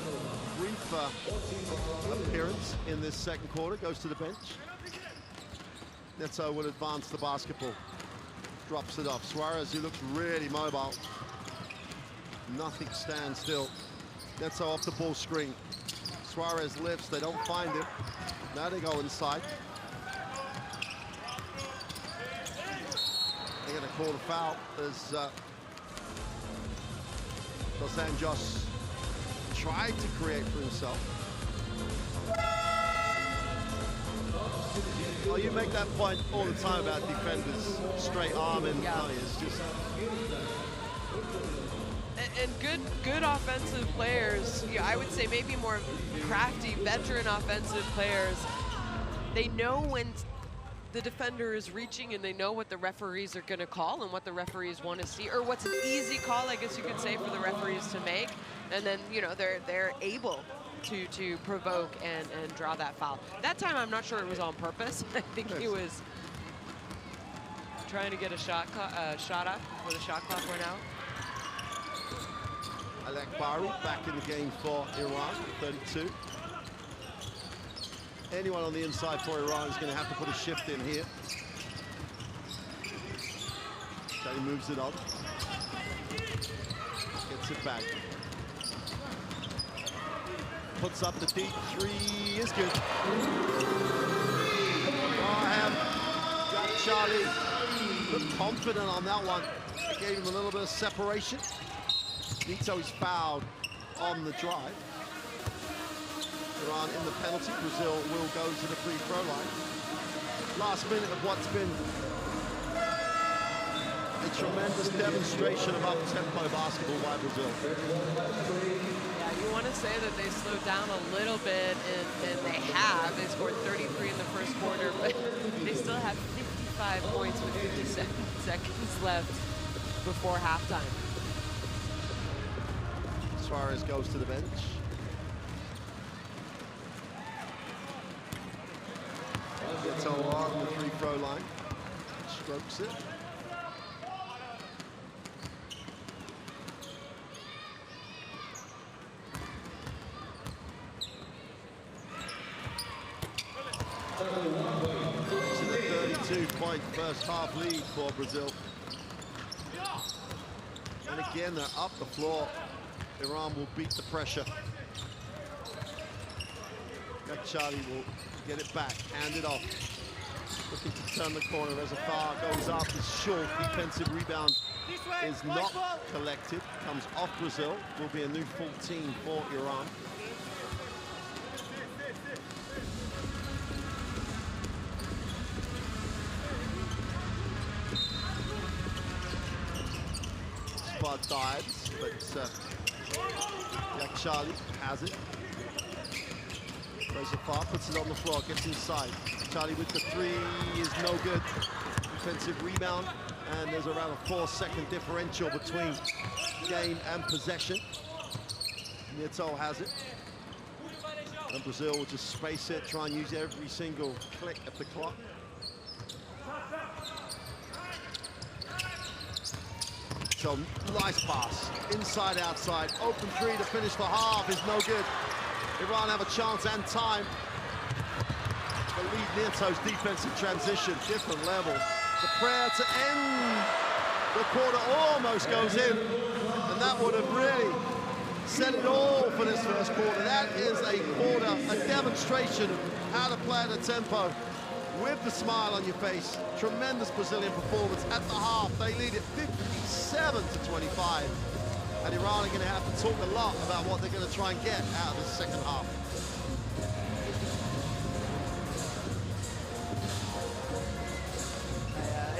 appearance in this second quarter, goes to the bench. Neto will advance the basketball. Drops it off. Suarez, who looks really mobile. Nothing stands still. Neto off the ball screen. Suarez lifts, they don't find it. Now they go inside. They're gonna call the foul as Dos Anjos tried to create for himself. Oh, you make that point all the time about defenders straight arming. Oh, it's just. And good offensive players, yeah, I would say maybe more crafty, veteran offensive players, they know when the defender is reaching and they know what the referees are going to call and what the referees want to see, or what's an easy call, I guess you could say, for the referees to make. And then, you know, they're able to provoke and draw that foul. That time, I'm not sure it was on purpose. I think he was trying to get a shot up before the shot clock went out. Alek Bari back in the game for Iran, 32. Anyone on the inside for Iran is going to have to put a shift in here. So he moves it on. Gets it back. Puts up the deep three, is good. Graham got Charlie. Looked confident on that one. It gave him a little bit of separation. Nito is fouled on the drive. Iran in the penalty. Brazil will go to the free throw line. Last minute of what's been a tremendous demonstration of up-tempo basketball by Brazil. Yeah, you want to say that they slowed down a little bit, and they have. They scored 33 in the first quarter, but they still have 55 points with 50 seconds left before halftime. Suarez goes to the bench. Neto on the free throw line. Strokes it. It's a 32-point first half lead for Brazil. And again, they're up the floor. Iran will beat the pressure. Charlie will get it back, hand it off. Looking to turn the corner as a foul goes up. The short defensive rebound is not collected. Comes off Brazil. Will be a new 14 for Iran. Spud dives, but Charlie has it. Goes afar, puts it on the floor, gets inside. Charlie with the three is no good. Defensive rebound, and there's around a 4-second differential between game and possession. Neto has it. And Brazil will just space it, try and use every single click of the clock. So, nice pass, inside, outside, open three to finish the half is no good. Iran have a chance and time. The lead Neto's defensive transition, different level. The prayer to end the quarter almost goes in, and that would have really said it all for this first quarter. That is a quarter, a demonstration of how to play at a tempo with the smile on your face. Tremendous Brazilian performance at the half. They lead it 57-25. And Iran are going to have to talk a lot about what they're going to try and get out of this second half.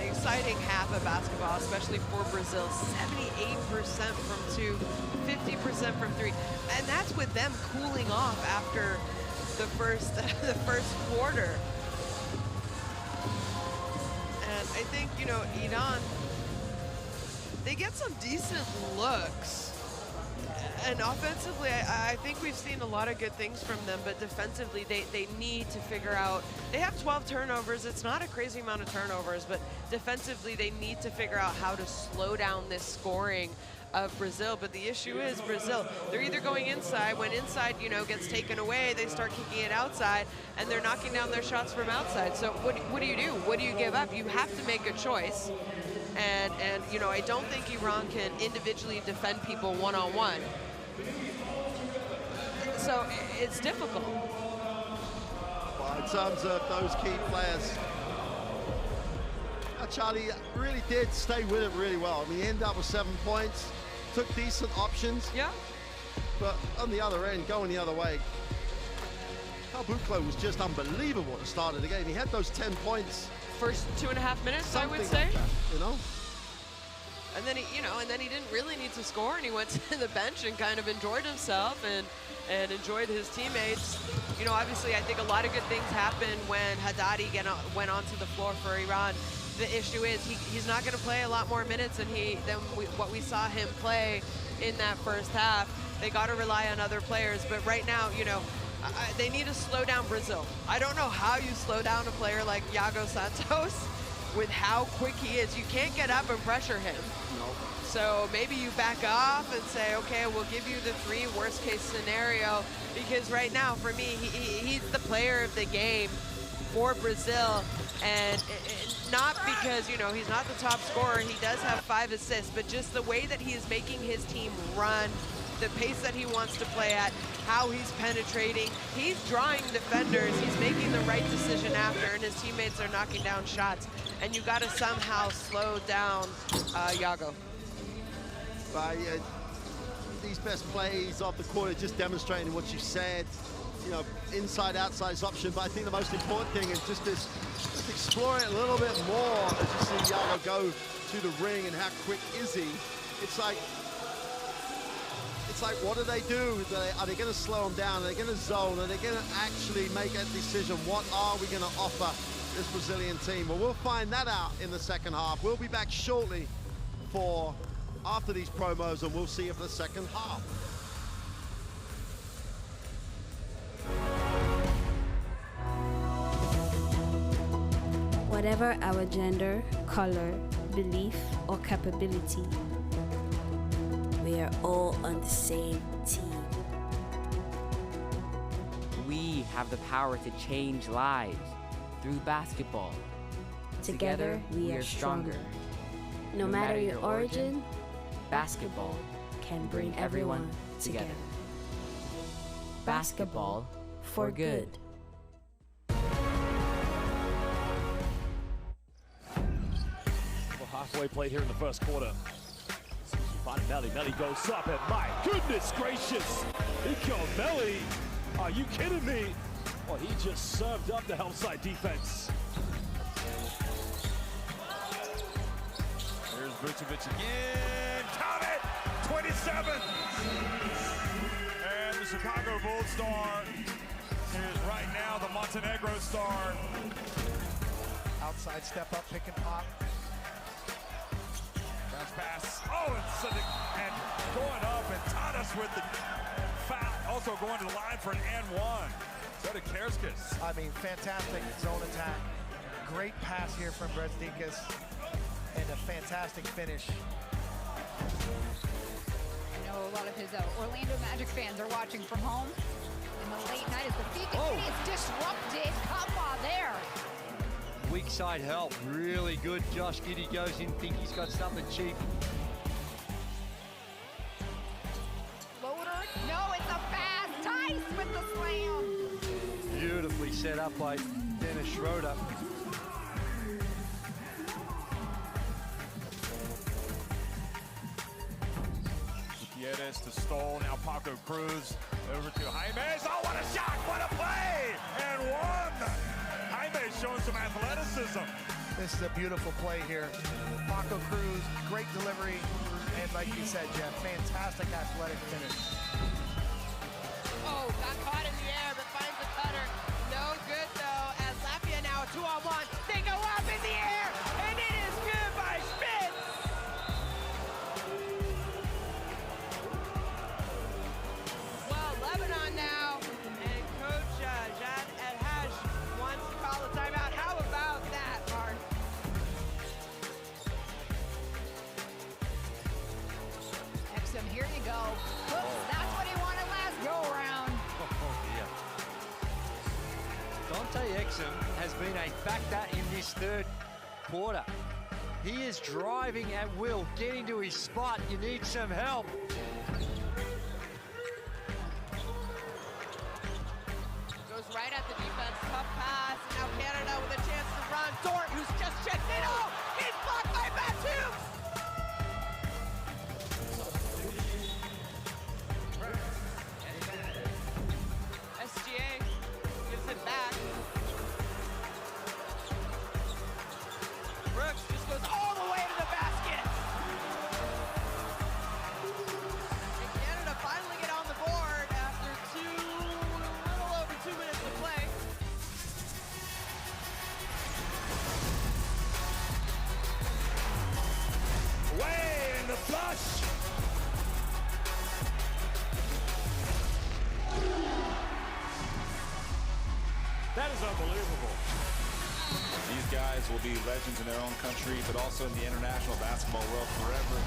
Exciting half of basketball, especially for Brazil. 78% from two, 50% from three. And that's with them cooling off after the first quarter. And I think, you know, Iran, they get some decent looks. And offensively, I think we've seen a lot of good things from them, but defensively, they need to figure out. They have 12 turnovers. It's not a crazy amount of turnovers, but defensively, they need to figure out how to slow down this scoring of Brazil. But the issue is Brazil, they're either going inside. When inside, you know, gets taken away, they start kicking it outside, and they're knocking down their shots from outside. So what do you do? What do you give up? You have to make a choice. And you know, I don't think Iran can individually defend people one-on-one. So it's difficult. Well, in terms of those key players, Charlie really did stay with it really well. I mean, he ended up with 7 points, took decent options. Yeah. But on the other end, going the other way, Caboclo was just unbelievable at the start of the game. He had those 10 points. First 2.5 minutes, Something I would say. like that, you know? And then he, you know, and then he didn't really need to score, and he went to the bench and kind of enjoyed himself and enjoyed his teammates. You know, obviously, I think a lot of good things happened when Haddadi went onto the floor for Iran. The issue is he's not going to play a lot more minutes than what we saw him play in that first half. They got to rely on other players, but right now, you know, they need to slow down Brazil. I don't know how you slow down a player like Iago Santos with how quick he is. You can't get up and pressure him. No. So maybe you back off and say, okay, we'll give you the three, worst case scenario, because right now, for me, he's the player of the game for Brazil, and not because, you know, he's not the top scorer, he does have 5 assists, but just the way that he is making his team run, the pace that he wants to play at, how he's penetrating, he's drawing defenders, he's making the right decision after, and his teammates are knocking down shots, and you got to somehow slow down Iago. By these best plays of the quarter, just demonstrating what you said, you know, inside outside's option, but I think the most important thing is just explore it a little bit more as you see Iago go to the ring and how quick is he. It's like what do they do? Are they going to slow him down? Are they going to zone? Are they going to actually make a decision? What are we going to offer this Brazilian team? Well, we'll find that out in the second half. We'll be back shortly after these promos, and we'll see you for the second half. whatever our gender, color, belief, or capability. We are all on the same team. We have the power to change lives through basketball. Together, we are stronger. No matter your origin, basketball can bring everyone together. Basketball for good. Well, halfway plate here in the first quarter. Find Melly. Melly goes up, and my goodness gracious! Here comes Melly. Are you kidding me? Well, he just served up the help side defense. Here's Vucevic again. Count it! 27! And the Chicago Bulls star is right now the Montenegro star. Outside step up, pick and pop. Bounce pass. Oh, and going up, and Tadas with the foul. Also going to the line for an and one. So did Kerskis. I mean, fantastic zone attack. Great pass here from Brezdikas. And a fantastic finish. I know a lot of his Orlando Magic fans are watching from home in the late night as the feed is disrupted. Kappa there. Weak side help, really good. Josh Giddey goes in, think he's got something cheap. Loader, no, it's a pass. Tice with the slam. Beautifully set up by Dennis Schroeder. Gutierrez to Stoll, now Paco Cruz over to Jaimes. Oh, what a shot, what a play, and one. Jaime's showing some athleticism. This is a beautiful play here. Paco Cruz, great delivery, and like you said, Jeff, fantastic athletic finish. Oh, got caught in the air, but finds the cutter. No good, though, as Latvia now 2-on-1. They go up in the air, and it is good by Spitz. Well, Lebanon now, and Coach Jad El-Haj wants to call a timeout. How about that, Mark? Exum, here you go. Oops, that's what he wanted last go-around. Dante Exum has been a factor in this third quarter. He is driving at will, getting to his spot. You need some help. Goes right at the defense, tough pass. Now Canada with a chance to run. Dort, who's just checked in. Oh, he's blocked by Batum. SGA gives it back. Brooks just goes all the way to the basket. And Canada finally get on the board after a little over 2 minutes to play. Way in the flush. That is unbelievable. These guys will be legends in their own country, but also in the international basketball world forever.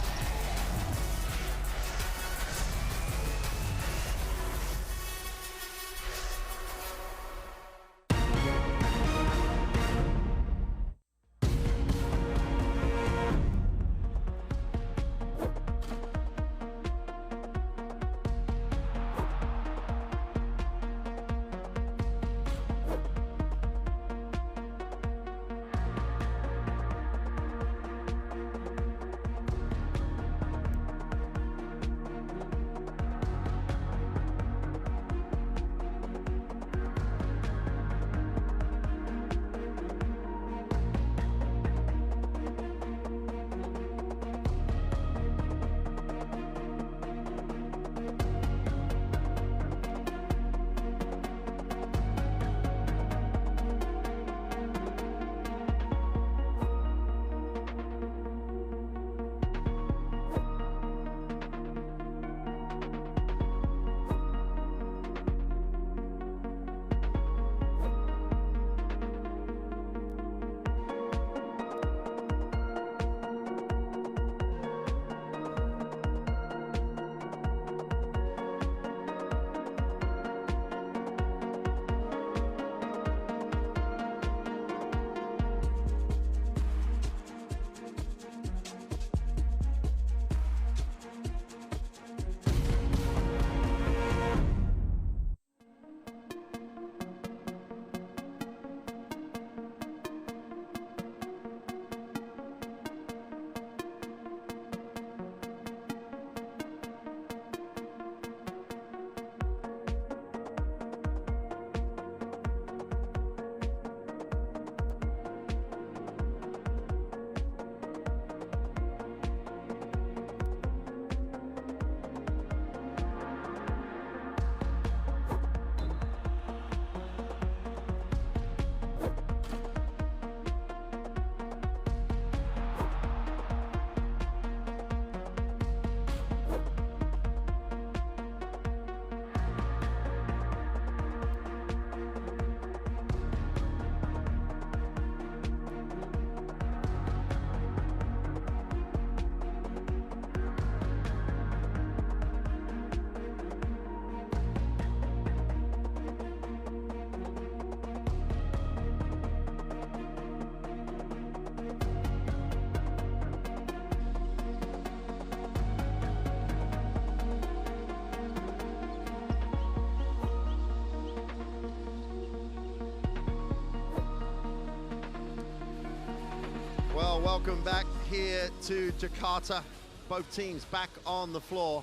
welcome back here to Jakarta. Both teams back on the floor.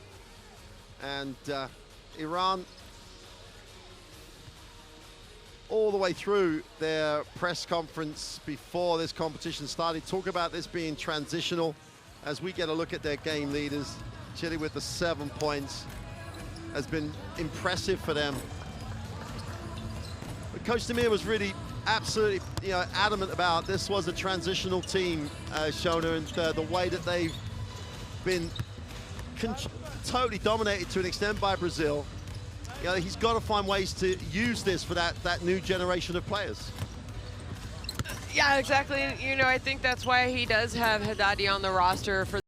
And Iran, all the way through their press conference before this competition started, talk about this being transitional. As we get a look at their game leaders, Chile with the 7 points has been impressive for them. But Coach Demir was really absolutely, adamant about this was a transitional team, Shona, and the way that they've been totally dominated to an extent by Brazil. He's got to find ways to use this for that new generation of players. Yeah, exactly. I think that's why he does have Haddadi on the roster for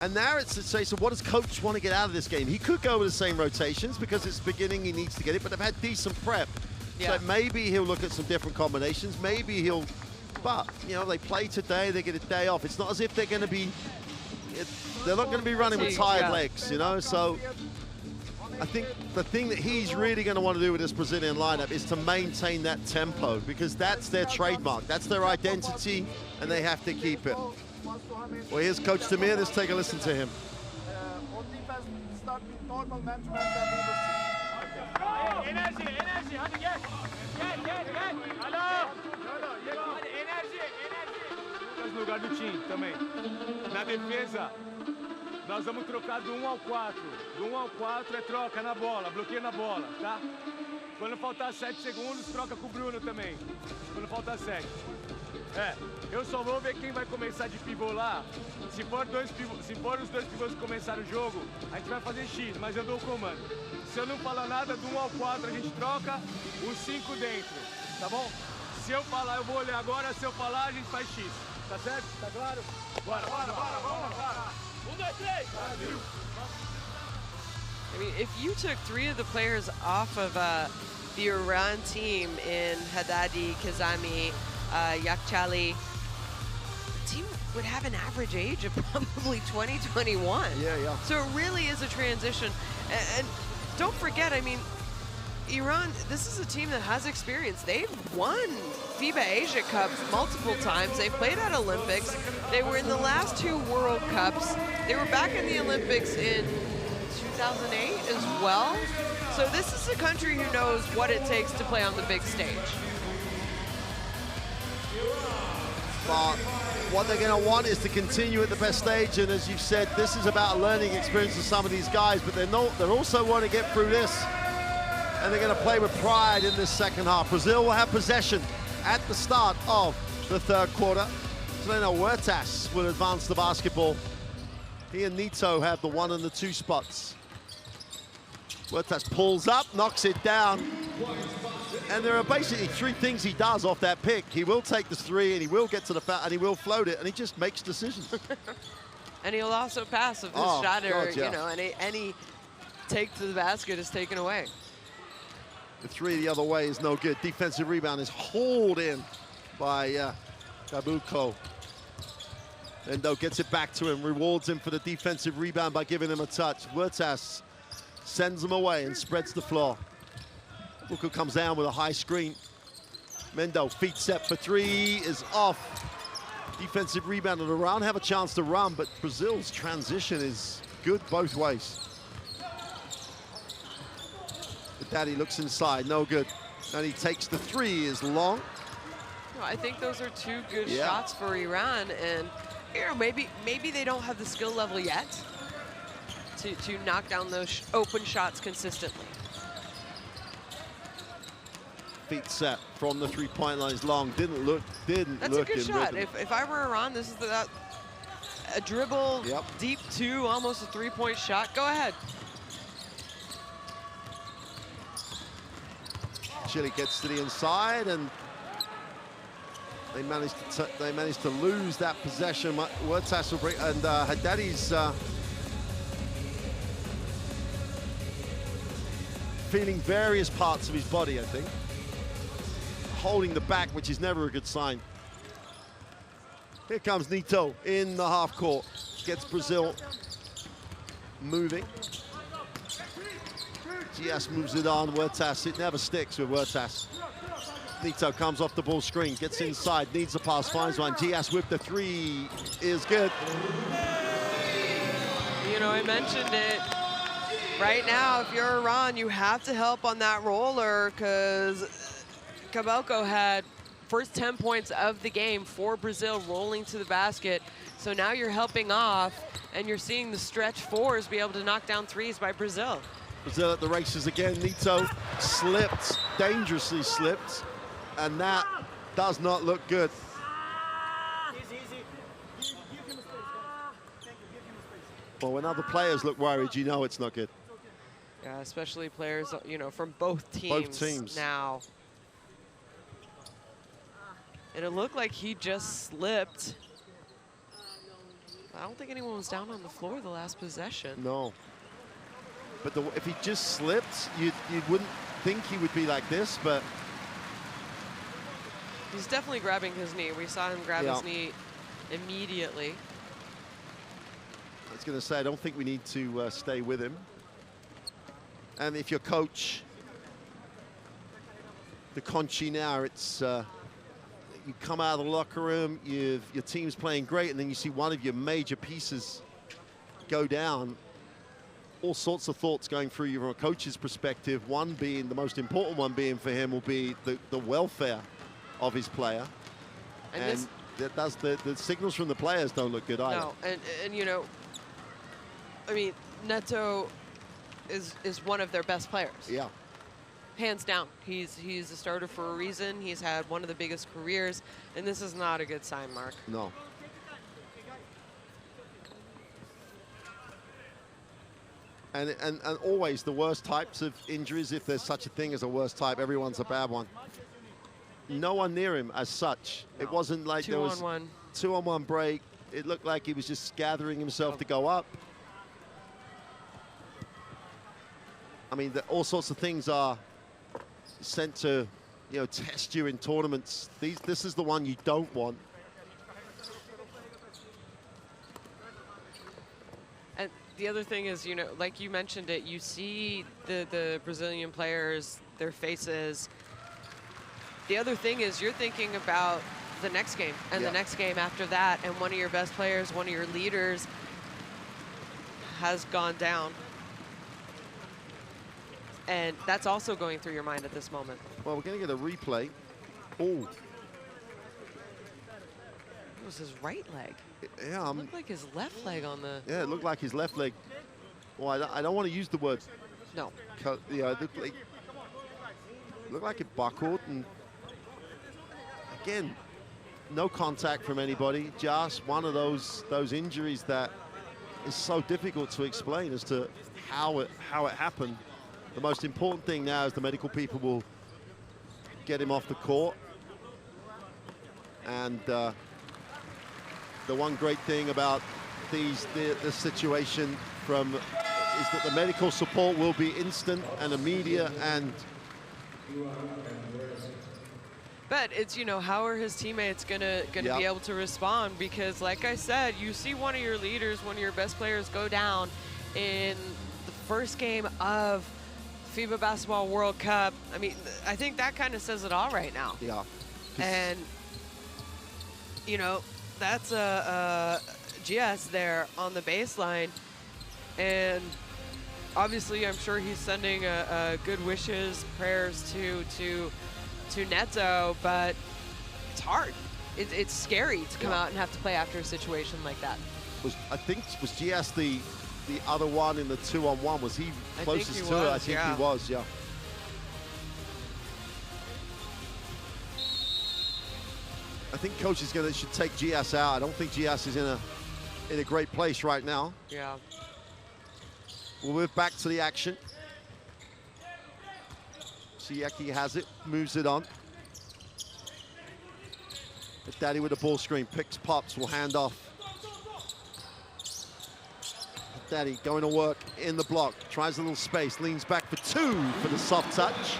And now it's to say, so what does coach want to get out of this game? He could go with the same rotations because it's beginning, he needs to get it, but they've had decent prep. Yeah. So maybe he'll look at some different combinations. Maybe he'll, but, they play today, they get a day off. It's not as if they're going to be, they're not going to be running with tired legs, So I think the thing that he's really going to want to do with this Brazilian lineup is to maintain that tempo, because that's their trademark, that's their identity, and they have to keep it. Well, here's Coach Demir. Let's take a listen to him. On defense, start with normal man-to-man energy, hadi gel. Gel. Alô. Hadi energy. No lugar do time também. Na defesa, nós vamos trocar do 1 ao 4. Do 1 ao 4 é troca na bola, bloqueio na bola, tá? Quando faltar 7 segundos, troca com o Bruno também. Quando faltar 7. Eu só vou ver quem vai começar de pivô lá. Se for os dois pivôs que começaram o jogo, a gente vai fazer X, mas eu dou o comando. Se eu não falar nada, do 1 ao 4 a gente troca, os 5 dentro, tá bom? Se eu falar, eu vou olhar agora, se eu falar, a gente faz X. Tá certo? Tá claro? Bora. 1, 2, 3! I mean, if you took 3 of the players off of the Iran team in Haddadi, Kazami, Yakchali, the team would have an average age of probably 20, 21. Yeah. So it really is a transition. And don't forget, I mean, Iran, this is a team that has experience. They've won FIBA Asia Cups multiple times. They've played at Olympics. They were in the last 2 World Cups. They were back in the Olympics in 2008 as well. So this is a country who knows what it takes to play on the big stage. But what they're going to want is to continue at the best stage, and as you've said, this is about a learning experience for some of these guys, but they're also want to get through this, and they're going to play with pride in this second half. Brazil will have possession at the start of the third quarter. Selena Huertas will advance the basketball. He and Nito have the 1 and the 2 spots. Huertas pulls up, knocks it down. And there are basically 3 things he does off that pick. He will take the 3, and he will get to the foul, and he will float it, and he just makes decisions. And he'll also pass if his shot or, you know, any take to the basket is taken away. The 3 the other way is no good. Defensive rebound is hauled in by Gabuco. Mendo gets it back to him, rewards him for the defensive rebound by giving him a touch. Huertas sends him away and spreads the floor. Buko comes down with a high screen. Mendo, feet set for 3, is off. Defensive rebound, and Iran have a chance to run, but Brazil's transition is good both ways. Daddy looks inside, no good. And he takes the 3, is long. No, I think those are 2 good shots for Iran, and you know, maybe they don't have the skill level yet to knock down those open shots consistently. Feet set from the 3-point line is long. Didn't look That's a good shot. If I were Iran, this is a dribble, deep 2, almost a 3-point shot. Go ahead. Chile gets to the inside, and they managed to lose that possession. Huertas will bring, and Haddadi's feeling various parts of his body, I think. Holding the back, which is never a good sign. Here comes Nito in the half court. Gets Brazil moving. Diaz moves it on, Huertas, it never sticks with Huertas. Nito comes off the ball screen, gets inside, needs a pass, finds one. Diaz with the 3 is good. You know, I mentioned it. Right now, if you're Iran, you have to help on that roller, because Cabelco had first 10 points of the game for Brazil rolling to the basket. So now you're helping off, and you're seeing the stretch 4s be able to knock down 3s by Brazil. Brazil at the races again. Nito slipped, dangerously slipped, and that does not look good. Well, when other players look worried, you know it's not good. Yeah, especially players, you know, from both teams. Both teams. Now. And it looked like he just slipped. I don't think anyone was down on the floor the last possession. No. But if he just slipped, you wouldn't think he would be like this, but... He's definitely grabbing his knee. We saw him grab his knee immediately. I was going to say, I don't think we need to stay with him. And if you're coach, the Conchi now, it's... you come out of the locker room, your team's playing great, and then you see one of your major pieces go down. All sorts of thoughts going through you from a coach's perspective. One being, the most important one being for him will be the welfare of his player. And the signals from the players don't look good either. No, and you know, I mean, Neto is one of their best players. Yeah. Hands down. He's a starter for a reason. He's had one of the biggest careers, and this is not a good sign, Mark. No. And always the worst types of injuries, if there's such a thing as a worst type, everyone's a bad one. No one near him as such. No. It wasn't like there was 2-on-1 break. It looked like he was just gathering himself to go up. I mean, all sorts of things are sent to, you know, test you in tournaments. This is the one you don't want. And the other thing is, you know, like you mentioned it, you see the Brazilian players, their faces. The other thing is you're thinking about the next game and the next game after that, and one of your best players, one of your leaders has gone down. And that's also going through your mind at this moment. Well, we're going to get a replay. Oh. It was his right leg. Yeah. It looked like his left leg on the... Yeah, it looked like his left leg. Well, I don't want to use the word. No. Yeah, it looked like it buckled. And again, no contact from anybody. Just one of those injuries that is so difficult to explain as to how it happened. The most important thing now is the medical people will get him off the court. And the one great thing about this situation is that the medical support will be instant and immediate, and but it's, you know, how are his teammates gonna be able to respond? Because like I said, you see one of your leaders, one of your best players go down in the first game of FIBA Basketball World Cup. I mean, I think that kind of says it all right now. Yeah. And, you know, that's a GS there on the baseline. And obviously, I'm sure he's sending good wishes, prayers to Neto, but it's hard. It's scary to come out and have to play after a situation like that. I think was GS the other one in the 2-on-1? Was he closest to it? I think he was, yeah. I think coach should take GS out. I don't think GS is in a great place right now. Yeah. We'll move back to the action. Sieki has it, moves it on. Daddy with the ball screen, picks pops, will hand off. Daddy going to work in the block, tries a little space, leans back for two for the soft touch.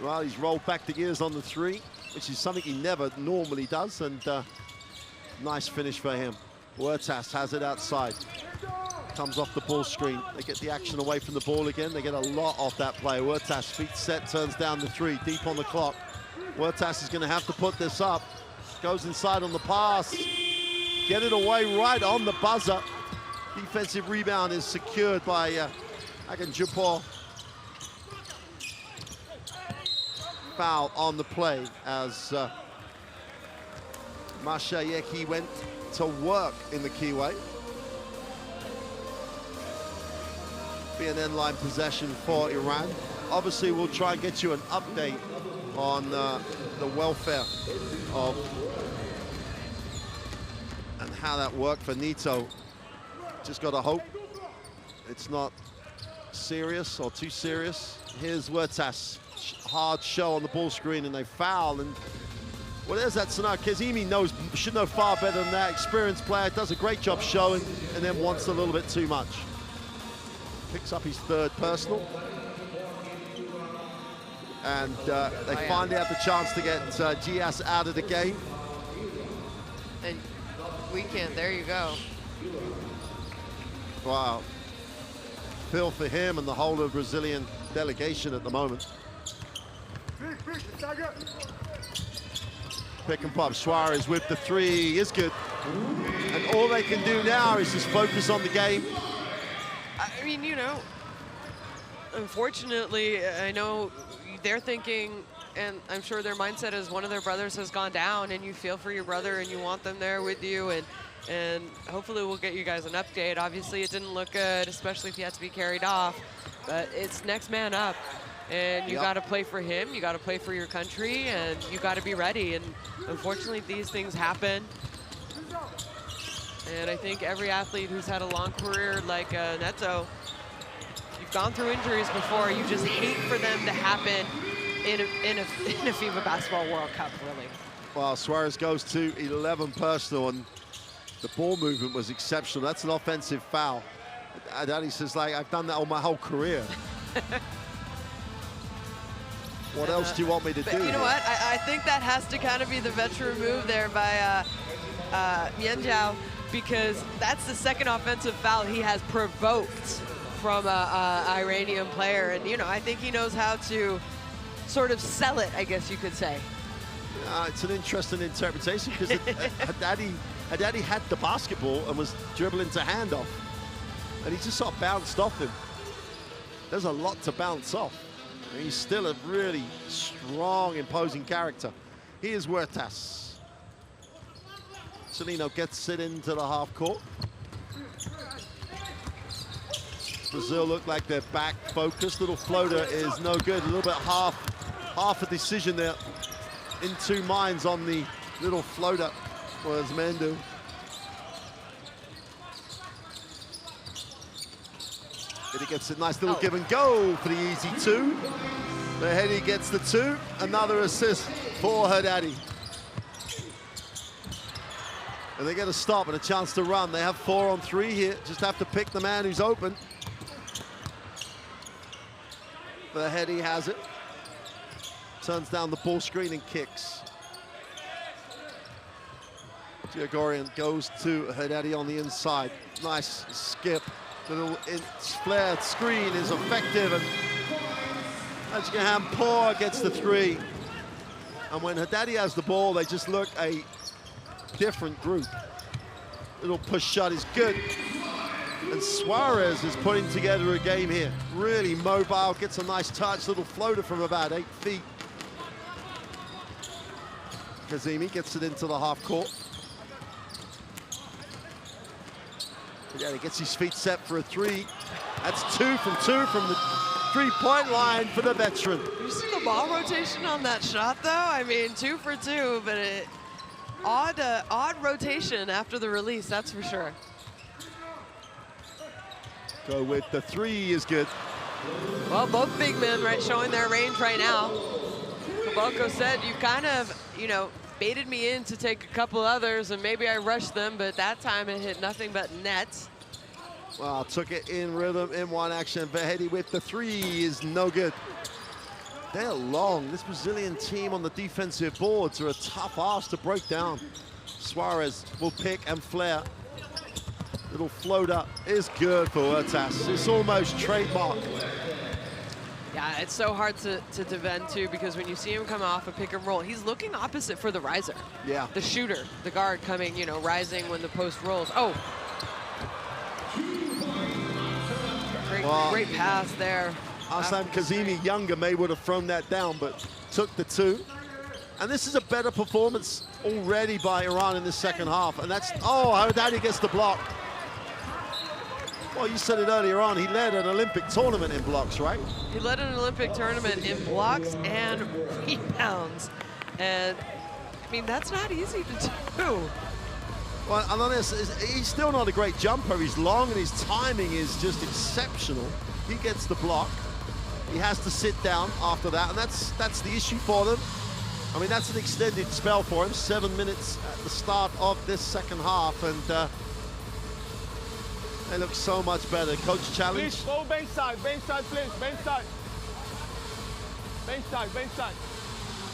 Well, he's rolled back the gears on the three, which is something he never normally does, and nice finish for him. Huertas has it outside. Comes off the ball screen. They get the action away from the ball again. They get a lot off that play. Huertas, feet set, turns down the three, deep on the clock. Huertas is going to have to put this up. Goes inside on the pass. Get it away right on the buzzer. Defensive rebound is secured by Aganjupor. Foul on the play as Mashayeki went to work in the keyway. Be an end line possession for Iran. Obviously, we'll try and get you an update on the welfare of and how that worked for Nito. Just got to hope it's not serious or too serious. Here's Huertas, hard show on the ball screen, and they foul. And well, there's that scenario. Kazemi should know far better than that. Experienced player, does a great job showing, and then wants a little bit too much. Picks up his third personal. And they finally have the chance to get GS out of the game. And Weekend, there you go. Wow. Feel for him and the whole of Brazilian delegation at the moment. Pick and pop, Suarez with the three is good. And all they can do now is just focus on the game. I mean, you know, unfortunately, I know they're thinking, and I'm sure their mindset is one of their brothers has gone down, and you feel for your brother and you want them there with you, and hopefully we'll get you guys an update. Obviously, it didn't look good, especially if you had to be carried off, but it's next man up. And you got to play for him, you got to play for your country, and you got to be ready. And unfortunately, these things happen. And I think every athlete who's had a long career like Neto, you've gone through injuries before. You just hate for them to happen in a FIBA Basketball World Cup, really. Well, Suarez goes to 11 personal, and the ball movement was exceptional. That's an offensive foul. Daddy says, like, I've done that all my whole career. What else do you want me to do? You know what? I think that has to kind of be the veteran move there by Mienjiao, because that's the second offensive foul he has provoked from an Iranian player. And, you know, I think he knows how to sort of sell it, I guess you could say. It's an interesting interpretation, because Haddadi had the basketball and was dribbling to handoff. And he just sort of bounced off him. There's a lot to bounce off. And he's still a really strong, imposing character. Here's Huertas. Celino gets it into the half court. Brazil look like they're back focused. Little floater is no good. A little bit half a decision there. In two minds on the little floater was Mendu. But he gets a nice little give and go for the easy 2. Behedi gets the 2. Another assist for Haddadi. And they get a stop and a chance to run. They have 4 on 3 here. Just have to pick the man who's open. Behedi has it. Turns down the ball screen and kicks. Giagorian goes to Haddadi on the inside. Nice skip. Little flared screen is effective, and Poor gets the 3. And when Haddadi has the ball, they just look a different group. Little push shot is good. And Suarez is putting together a game here. Really mobile, gets a nice touch, little floater from about 8 feet. Kazemi gets it into the half court. Yeah, he gets his feet set for a 3. That's 2 from the 3-point line for the veteran. You see the ball rotation on that shot, though? I mean, 2 for 2, but odd rotation after the release, that's for sure. Go with the 3 is good. Well, both big men, right, showing their range right now. Kaboko said, you kind of, you know, baited me in to take a couple others, and maybe I rushed them, but that time it hit nothing but net. Well, took it in rhythm, in one action. Behedi with the 3 is no good. They're long. This Brazilian team on the defensive boards are a tough ass to break down. Suarez will pick and flare. Little floater is good for Huertas. It's almost trademark. Yeah, it's so hard to defend too, because when you see him come off a pick and roll, he's looking opposite for the riser. Yeah. The shooter, the guard coming, you know, rising when the post rolls. Oh. Great pass there. Aslam Kazemi, younger, may would have thrown that down, but took the 2. And this is a better performance already by Iran in the second half. And that's, oh, Haddadi gets the block. Well, you said it earlier on, he led an Olympic tournament in blocks, right? He led an Olympic tournament in blocks and rebounds. And, I mean, that's not easy to do. Well, and on this, he's still not a great jumper. He's long, and his timing is just exceptional. He gets the block. He has to sit down after that, and that's the issue for them. I mean, that's an extended spell for him. 7 minutes at the start of this second half, and they look so much better. Coach challenge. Please go bench side, please, bench side. Bench side.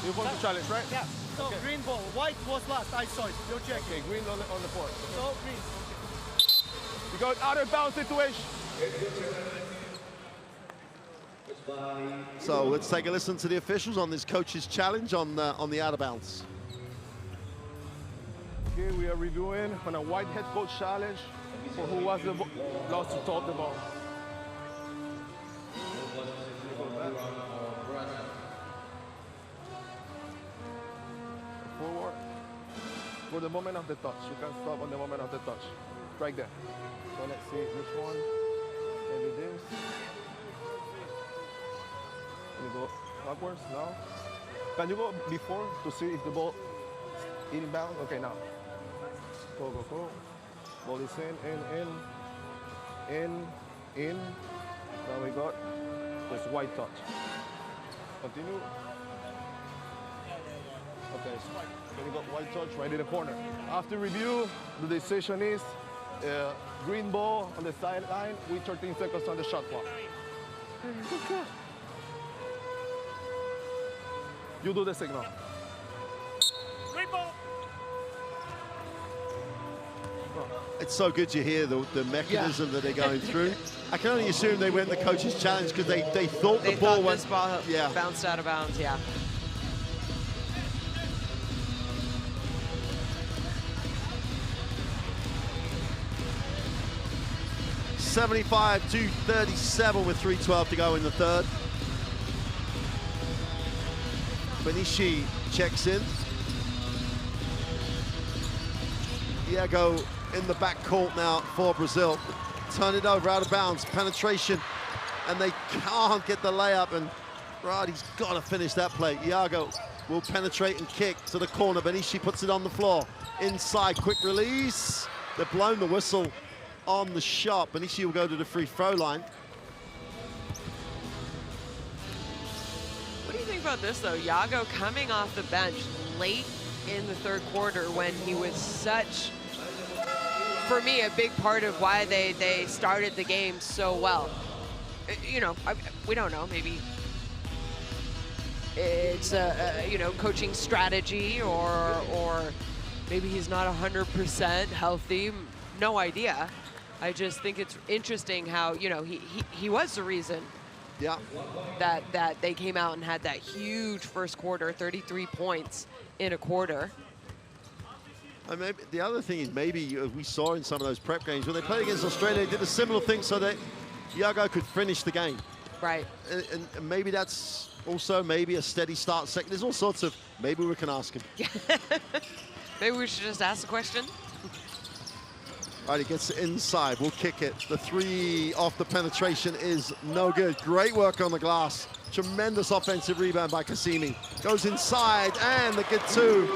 You want to challenge, right? Yeah. So okay. Green ball, white was last, I saw it. You'll check. Okay, green on the board. So green. You got out of bounds situation. So let's take a listen to the officials on this coach's challenge on the out of bounds. Okay, we are reviewing on a white head coach challenge for who was the lost to top the ball. Forward. For the moment of the touch. You can stop on the moment of the touch. Right there. So let's see which one. Maybe this. Can you go backwards now? Can you go before to see if the ball is inbound? Okay, now. Go. Ball is in. Now we got this white touch. Continue. Okay, so we got white touch right in the corner. After review, the decision is green ball on the sideline with 13 seconds on the shot clock. You do the signal. Green ball. It's so good you hear the mechanism that they're going through. I can only assume they went the coach's challenge because they thought the ball went. This ball bounced out of bounds, yeah. $75-37 with 3:12 to go in the third. Benishi checks in. Diego in the back court now for Brazil. Turn it over, out of bounds, penetration, and they can't get the layup, and he's got to finish that play. Iago will penetrate and kick to the corner. Benishi puts it on the floor. Inside, quick release. They've blown the whistle on the shot. Benishi will go to the free throw line. about this, though. Iago coming off the bench late in the third quarter when he was such, for me, a big part of why they started the game so well. You know, we don't know. Maybe it's you know, coaching strategy, or maybe he's not 100% healthy. No idea. I just think it's interesting how, you know, he was the reason. Yeah. That they came out and had that huge first quarter, 33 points in a quarter. And maybe the other thing is, maybe we saw in some of those prep games when they played against Australia, they did a similar thing so that Iago could finish the game. Right. And maybe that's also maybe a steady start second. There's all sorts of, maybe we can ask him. Maybe we should just ask the question. All right, he gets it inside. We'll kick it. The three off the penetration is no good. Great work on the glass. Tremendous offensive rebound by Kasimi. Goes inside, and the good two.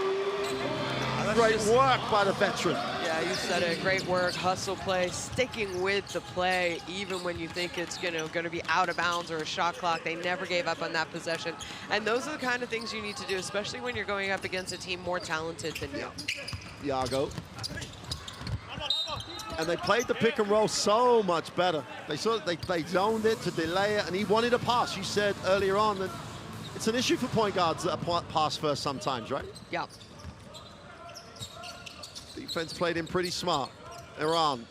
Great work by the veteran. Yeah, you said it. Great work, hustle play, sticking with the play, even when you think it's going to be out of bounds or a shot clock. They never gave up on that possession. And those are the kind of things you need to do, especially when you're going up against a team more talented than you. Iago. And they played the pick and roll so much better. They zoned it to delay it, and he wanted a pass. You said earlier on that it's an issue for point guards that are pass first sometimes, right? Yeah. Defense played in pretty smart. Iran.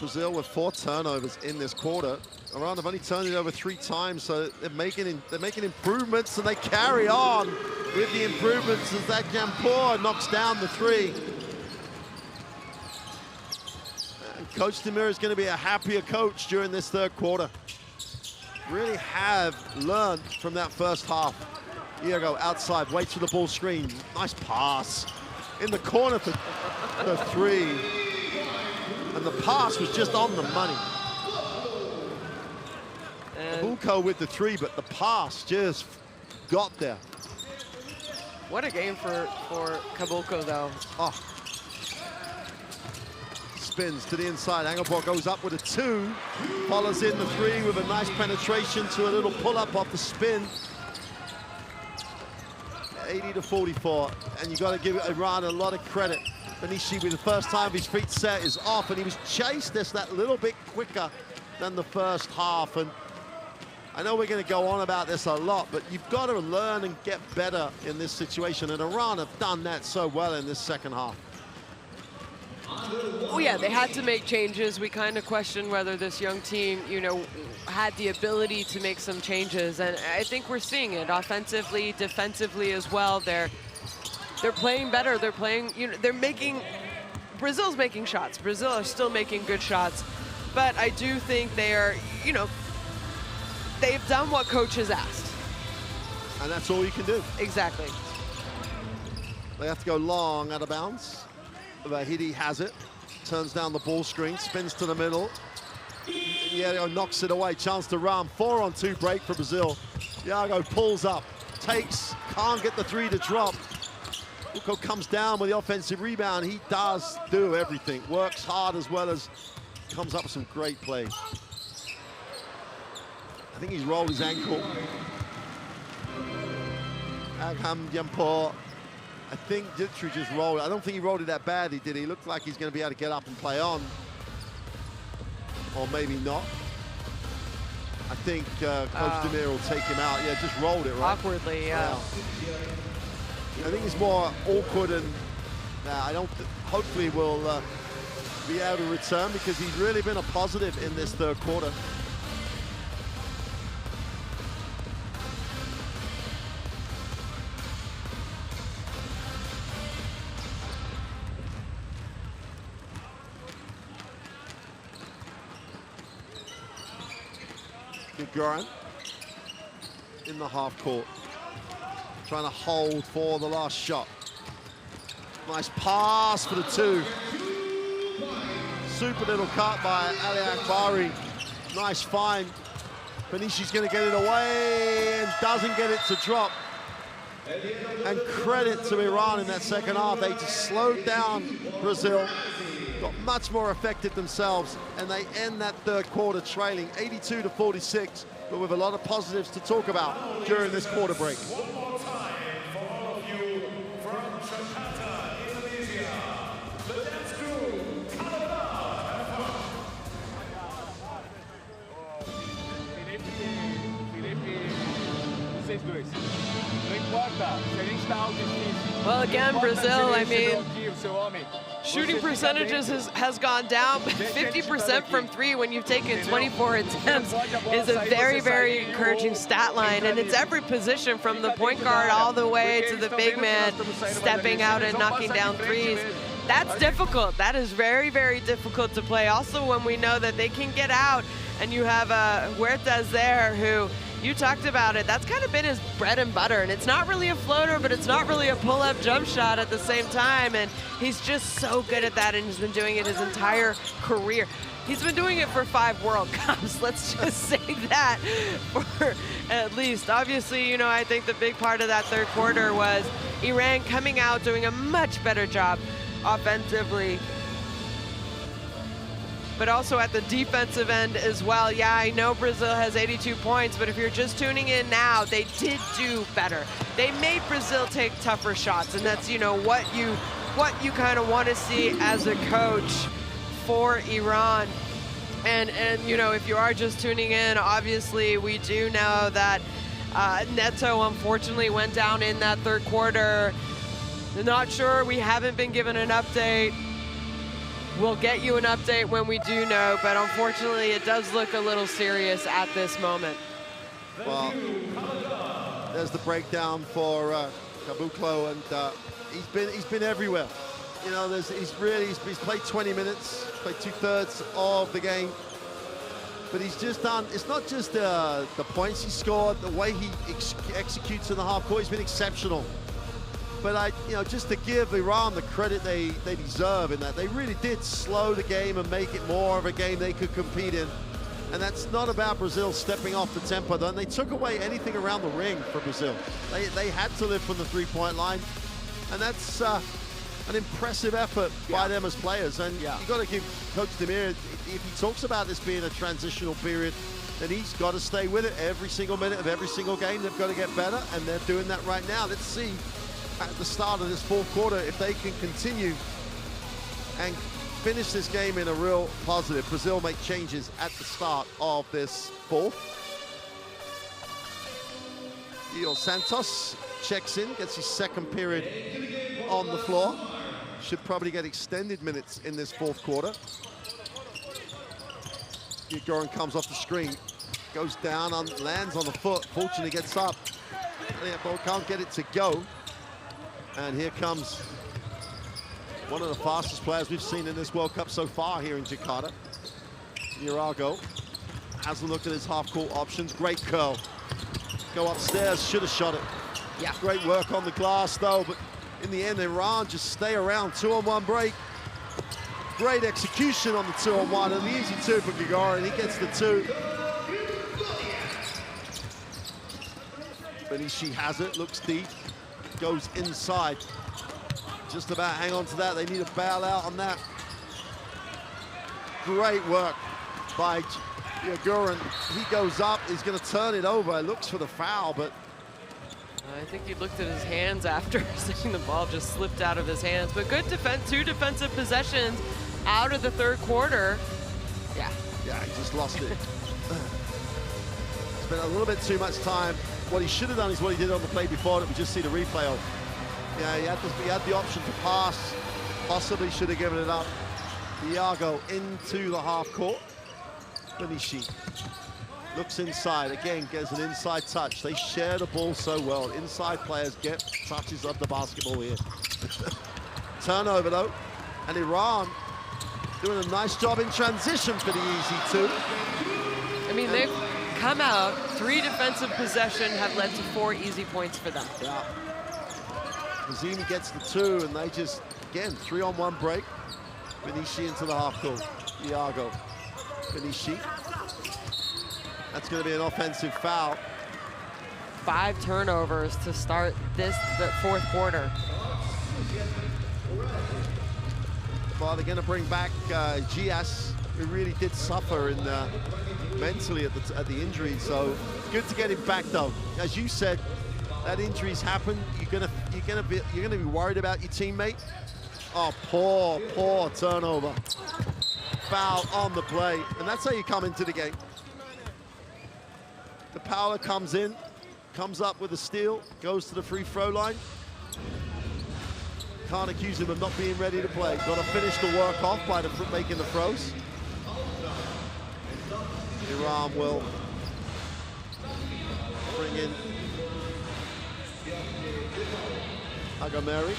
Brazil with 4 turnovers in this quarter. Iran have only turned it over 3 times, so they're making improvements, and they carry on with the improvements as that Jampour knocks down the 3. And Coach Demir is going to be a happier coach during this third quarter. Really have learned from that first half. Iago outside, waits for the ball screen. Nice pass in the corner for the 3. And the pass was just on the money. Buko with the 3, but the pass just got there. What a game for Kabuko, though. Oh. Spins to the inside. Engelbert goes up with a 2. Follows in the 3 with a nice penetration to a little pull-up off the spin. 80-44, and you got to give Iran a lot of credit. Benishi, with the first time his feet set, is off, and he was chased that little bit quicker than the first half. And I know we're going to go on about this a lot, but you've got to learn and get better in this situation, and Iran have done that so well in this second half. Oh yeah, they had to make changes. We kind of questioned whether this young team, you know, had the ability to make some changes, and I think we're seeing it offensively, defensively as well. They're playing better. They're playing, you know, Brazil's making shots. Brazil are still making good shots, but I do think they are, you know, they've done what coach has asked. And that's all you can do. Exactly. They have to go long out of bounds. Vahidi has it, turns down the ball screen, spins to the middle. Iago knocks it away, chance to run. 4-on-2 break for Brazil. Iago pulls up, takes, can't get the 3 to drop. Buko comes down with the offensive rebound. He does do everything, works hard as well as comes up with some great plays. I think he's rolled his ankle. Agham Jampour, I think Dittrich just rolled it. I don't think he rolled it that badly, did he? Looked like he's going to be able to get up and play on. Or maybe not. I think Coach Demir will take him out. Yeah, just rolled it, right? Awkwardly, yeah. I think he's more awkward, and hopefully will be able to return, because he's really been a positive in this third quarter. Guran in the half court, trying to hold for the last shot. Nice pass for the 2. Super little cut by Ali Akbari. Nice find. Benishi's going to get it away and doesn't get it to drop. And credit to Iran in that second half. They just slowed down Brazil, got much more effective themselves, and they end that third quarter trailing 82-46 but with a lot of positives to talk about during this quarter break. One more time for all of you from Jakarta, Indonesia. Let's go, Canada. Well, again, Brazil, I mean, shooting percentages has gone down, but 50% from three when you've taken 24 attempts is a very, very encouraging stat line. And it's every position from the point guard all the way to the big man stepping out and knocking down threes. That's difficult. That is very, very difficult to play. Also, when we know that they can get out, and you have Huertas there who, you talked about it, that's kind of been his bread and butter. And it's not really a floater, but it's not really a pull-up jump shot at the same time. And he's just so good at that, and he's been doing it his entire career. He's been doing it for 5 World Cups, let's just say that, for at least. Obviously, you know, I think the big part of that third quarter was Iran coming out, doing a much better job offensively, but also at the defensive end as well. Yeah, I know Brazil has 82 points, but if you're just tuning in now, they did do better. They made Brazil take tougher shots, and that's, you know, what you kind of want to see as a coach for Iran. And you know, if you are just tuning in, obviously we do know that Neto unfortunately went down in that third quarter. Not sure, we haven't been given an update. We'll get you an update when we do know, but unfortunately it does look a little serious at this moment. Well, there's the breakdown for Caboclo, and he's been everywhere. You know, he's played 20 minutes, played 2/3 of the game, but he's just done. It's not just the points he scored, the way he executes in the half court. He's been exceptional. But you know, just to give Iran the credit they deserve in that, they really did slow the game and make it more of a game they could compete in. And that's not about Brazil stepping off the tempo. Then they took away anything around the ring for Brazil. They had to live from the three-point line, and that's an impressive effort by them as players. And you've got to give Coach Demir, if he talks about this being a transitional period, then he's got to stay with it every single minute of every single game. They've got to get better, and they're doing that right now. Let's see at the start of this fourth quarter if they can continue and finish this game in a real positive. Brazil make changes at the start of this fourth. Io Santos checks in, gets his second period on the floor. Should probably get extended minutes in this fourth quarter. Goran comes off the screen, goes down, lands on the foot, fortunately gets up. But can't get it to go. And here comes one of the fastest players we've seen in this World Cup so far here in Jakarta. Irago has a look at his half-court options. Great curl. Go upstairs, should have shot it. Yeah. Great work on the glass though, but in the end, Iran just stay around. 2-on-1 break. Great execution on the 2-on-1, and the easy 2 for Goran. He gets the 2. Benishi has it, looks deep. Goes inside. Just about hang on to that. They need a bailout on that. Great work by Goran. He goes up, he's going to turn it over. Looks for the foul, but I think he looked at his hands after, seeing the ball just slipped out of his hands. But good defense, 2 defensive possessions out of the third quarter. Yeah, he just lost it. Spent a little bit too much time. What he should have done is what he did on the play before that we just see the replay of. Yeah, he had the option to pass. Possibly should have given it up. Iago into the half court. Benishi looks inside. Again, gets an inside touch. They share the ball so well. Inside players get touches of the basketball here. Turnover though. And Iran doing a nice job in transition for the easy 2. I mean, they've come out, 3 defensive possession have led to 4 easy points for them. Yeah. Mazzini gets the 2, and they just, again, 3-on-1 break. Benishi into the half court. Iago. Benishi. That's going to be an offensive foul. 5 turnovers to start the fourth quarter. Well, they're going to bring back Gias. he really did suffer in mentally at the injury. So good to get him back though. As you said, that injuries happen. You're gonna be worried about your teammate. Oh, poor turnover. Foul on the play, and that's how you come into the game. The Paolo comes in, comes up with a steal, goes to the free throw line. Can't accuse him of not being ready to play. Got to finish the work off by making the throws. Iran will bring in Agameri.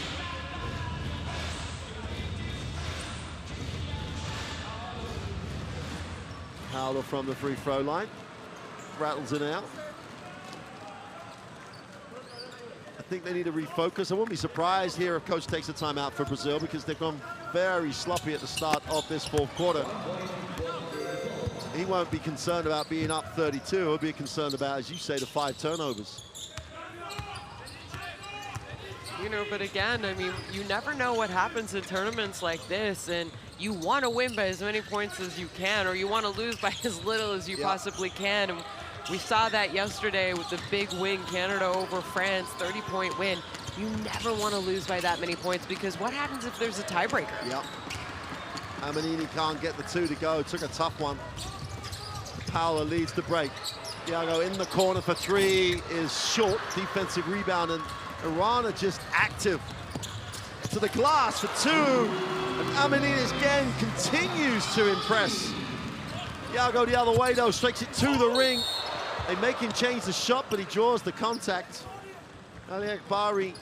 Paolo from the free throw line. Rattles it out. I think they need to refocus. I wouldn't be surprised here if coach takes a timeout for Brazil because they've gone very sloppy at the start of this fourth quarter. He won't be concerned about being up 32. He'll be concerned about, as you say, the 5 turnovers. You know, but again, I mean, you never know what happens in tournaments like this, and you want to win by as many points as you can, or you want to lose by as little as you possibly can. And we saw that yesterday with the big win, Canada over France, 30-point win. You never want to lose by that many points because what happens if there's a tiebreaker? Yep. Amanini can't get the 2 to go. Took a tough one. Paolo leads the break. Iago in the corner for 3 is short. Defensive rebound, and Iran are just active. To the glass for 2. And Amanini again continues to impress. Iago the other way though, strikes it to the ring. They make him change the shot, but he draws the contact. Ali Akbari,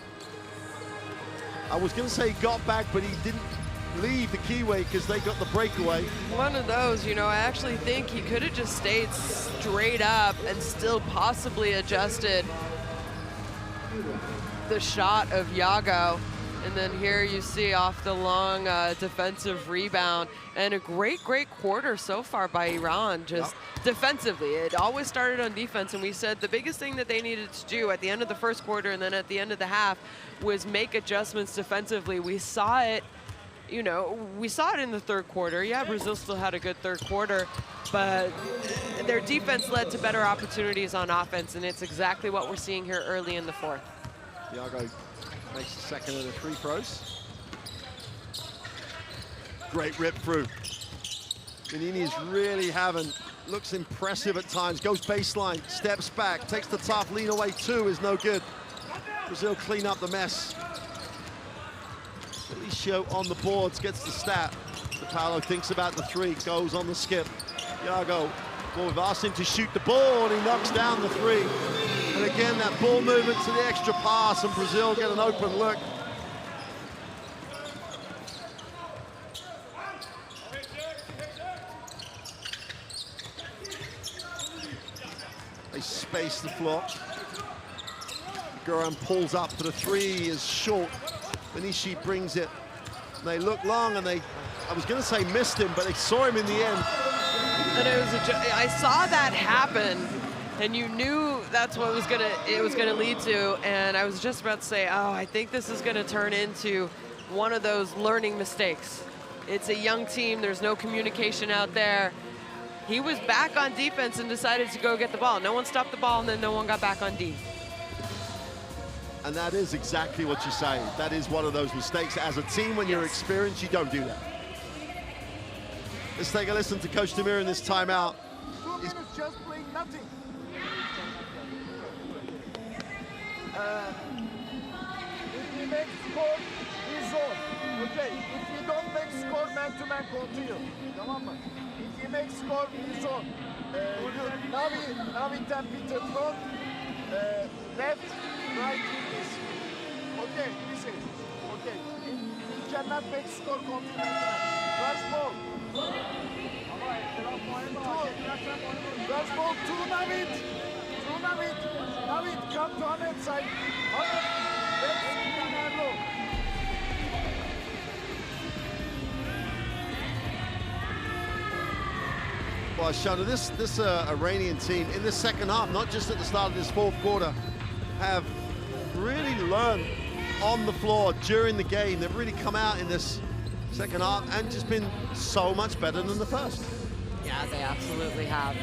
I was going to say he got back, but he didn't leave the keyway because they got the breakaway. One of those, you know, I actually think he could have just stayed straight up and still possibly adjusted the shot of Iago. And then here you see off the long defensive rebound, and a great quarter so far by Iran, just defensively. It always started on defense, and we said the biggest thing that they needed to do at the end of the first quarter and then at the end of the half was make adjustments defensively. We saw it, you know, we saw it in the third quarter. Yeah, Brazil still had a good third quarter, but their defense led to better opportunities on offense, and it's exactly what we're seeing here early in the fourth. Iago makes the second of the free throws. Great rip through. Manini is really looks impressive at times, goes baseline, steps back, takes the tough lean away. 2 is no good. Brazil clean up the mess. Felicio on the boards, gets the stat. Paolo thinks about the 3, goes on the skip. Iago, well, we've asked him to shoot the ball, and he knocks down the 3. And again, that ball movement to the extra pass, and Brazil get an open look. They space the floor. Guram pulls up for the 3, is short. Benishi brings it. And they look long, and I was going to say missed him, but they saw him in the end. And I saw that happen, and you knew that's what it was gonna lead to. And I was just about to say, oh, I think this is gonna turn into one of those learning mistakes. It's a young team, there's no communication out there. He was back on defense and decided to go get the ball. No one stopped the ball, and then no one got back on D. And that is exactly what you say. That is one of those mistakes. As a team, when you're experienced, you don't do that. Let's take a listen to Coach Demir in this timeout. 2 minutes just playing nothing. If you make score, we zone. Okay, if you don't make score, man-to-man continue. Tamam mı? If you make score, we zone. Now we tap Peter front, left, right, this. Okay, listen. Okay, you cannot make score continue. First ball. First ball to Navid. Navid, come to Ahmed side. Well, Shana, this Iranian team in the second half, not just at the start of this fourth quarter, have really learned on the floor during the game. They've really come out in this second half, and just been so much better than the first. Yeah, they absolutely have.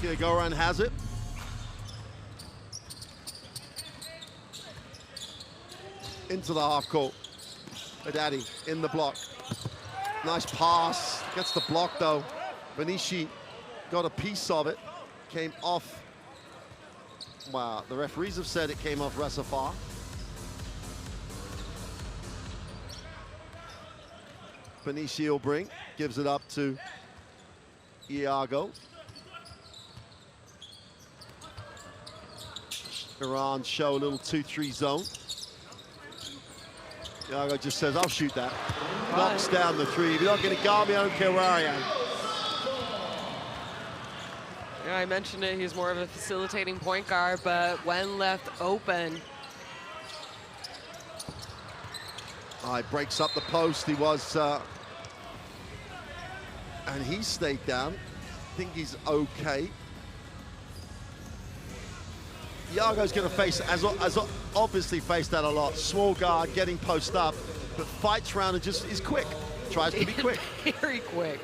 Here, go around, has it. Into the half court. Haddadi in the block. Nice pass. Gets the block though. Benici got a piece of it. Came off. Wow, the referees have said it came off Resafar. Benici will bring. Gives it up to Iago. Iran show a little 2-3 zone. Iago just says, I'll shoot that. Knocks down the three. If you're not going to guard me, I don't care where I am. Yeah, I mentioned it, he's more of a facilitating point guard, but when left open. He breaks up the post. He was, and he stayed down. I think he's okay. Iago's going to face, as obviously faced that a lot. Small guard, getting post up, but fights around and just is quick. Tries to be quick. Very quick.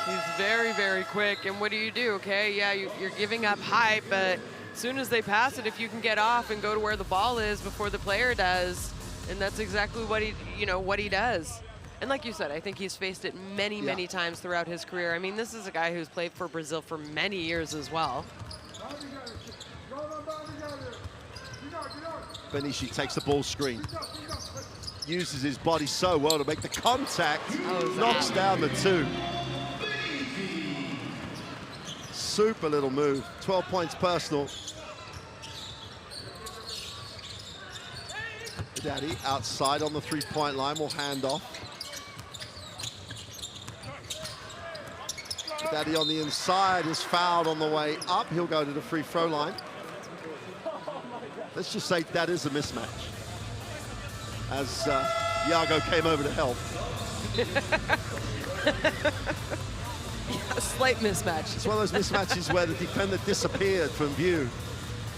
He's very, very quick. And what do? Okay, yeah, you're giving up height, but as soon as they pass it, if you can get off and go to where the ball is before the player does, and that's exactly what he does. And like you said, I think he's faced it many times throughout his career. I mean, this is a guy who's played for Brazil for many years as well. Benici takes the ball screen. Uses his body so well to make the contact. Knocks down the two. Super little move. 12 points personal. Daddy outside on the three-point line will hand off. Daddy on the inside is fouled on the way up. He'll go to the free throw line. Let's just say that is a mismatch. As Iago came over to help. A slight mismatch. It's one of those mismatches where the defender disappeared from view.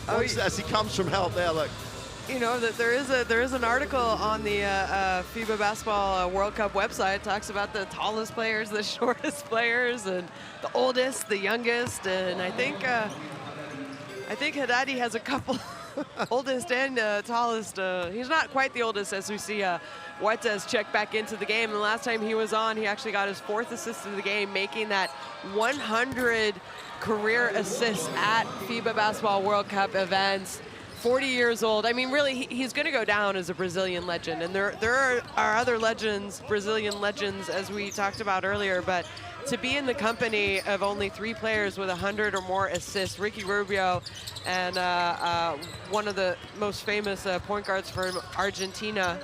As he comes from help there, look. You know that there is an article on the FIBA Basketball World Cup website. It talks about the tallest players, the shortest players, and the oldest, the youngest, and I think Haddadi has a couple oldest and tallest. He's not quite the oldest, as we see Huertas check back into the game. And the last time he was on, he actually got his 4th assist of the game, making that 100 career assists at FIBA Basketball World Cup events. 40 years old. I mean, really, he's going to go down as a Brazilian legend. And there are other legends, Brazilian legends, as we talked about earlier. But to be in the company of only 3 players with 100 or more assists, Ricky Rubio and one of the most famous point guards from Argentina.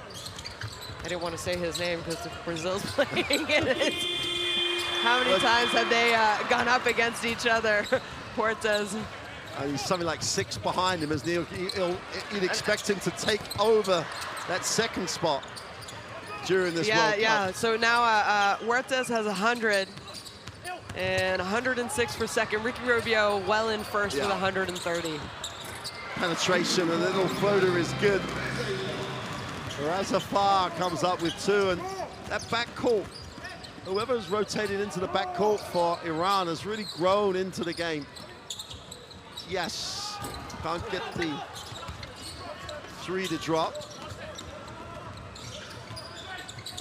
I didn't want to say his name because Brazil's playing it. How many times have they gone up against each other? Huertas. He's something like 6 behind him, as you'd expect him to take over that second spot during this World Cup. Yeah, so now Huertas has 100 and 106 for second. Ricky Rubio well in first with 130. Penetration, and the little floater is good. Razafar comes up with 2, and that backcourt, whoever's rotated into the backcourt for Iran has really grown into the game. Yes, can't get the 3 to drop.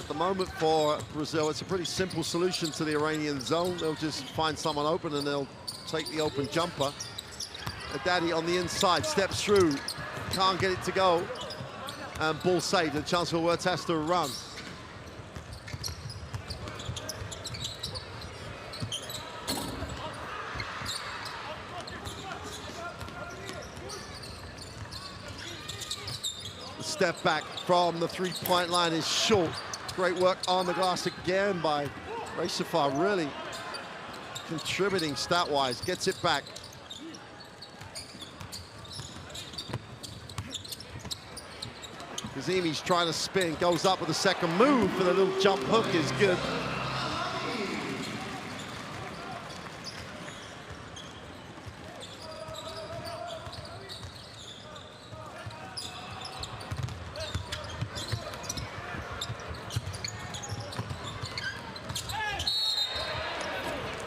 At the moment for Brazil, it's a pretty simple solution to the Iranian zone. They'll just find someone open and they'll take the open jumper. Haddadi on the inside, steps through, can't get it to go. And ball saved, a chance for Huertas to run. Step back from the three-point line is short. Great work on the glass again by Razafar, really contributing stat-wise. Gets it back. Kazemi's trying to spin, goes up with a second move, for the little jump hook is good.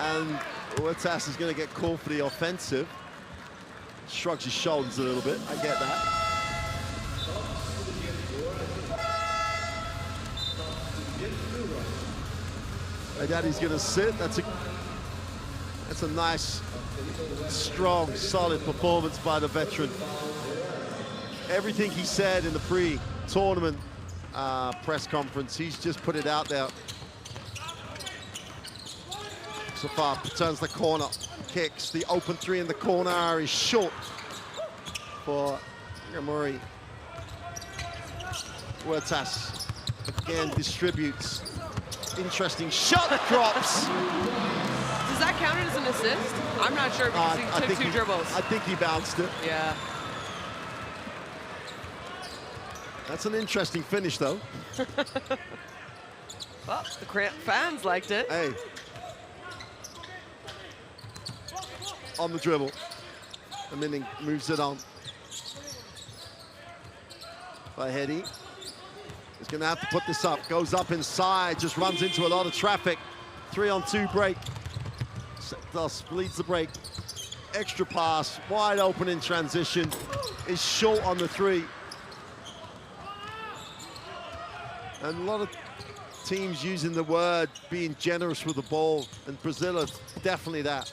And Huertas is going to get called for the offensive. Shrugs his shoulders a little bit. I get that. Daddy's going to sit. That's a nice, strong, solid performance by the veteran. Everything he said in the pre-tournament press conference, he's just put it out there. Safar turns the corner, kicks. The open three in the corner is short for Gamuri. Huertas again distributes. Interesting shot, drops. Does that count as an assist? I'm not sure because he took two dribbles. I think he bounced it. Yeah. That's an interesting finish, though. Well, the fans liked it. Hey. On the dribble. And then he moves it on. Vahedi is going to have to put this up. Goes up inside, just runs into a lot of traffic. 3-on-2 break. Thus leads the break. Extra pass, wide open in transition. Is short on the three. And a lot of teams using the word being generous with the ball, and Brazil are definitely that.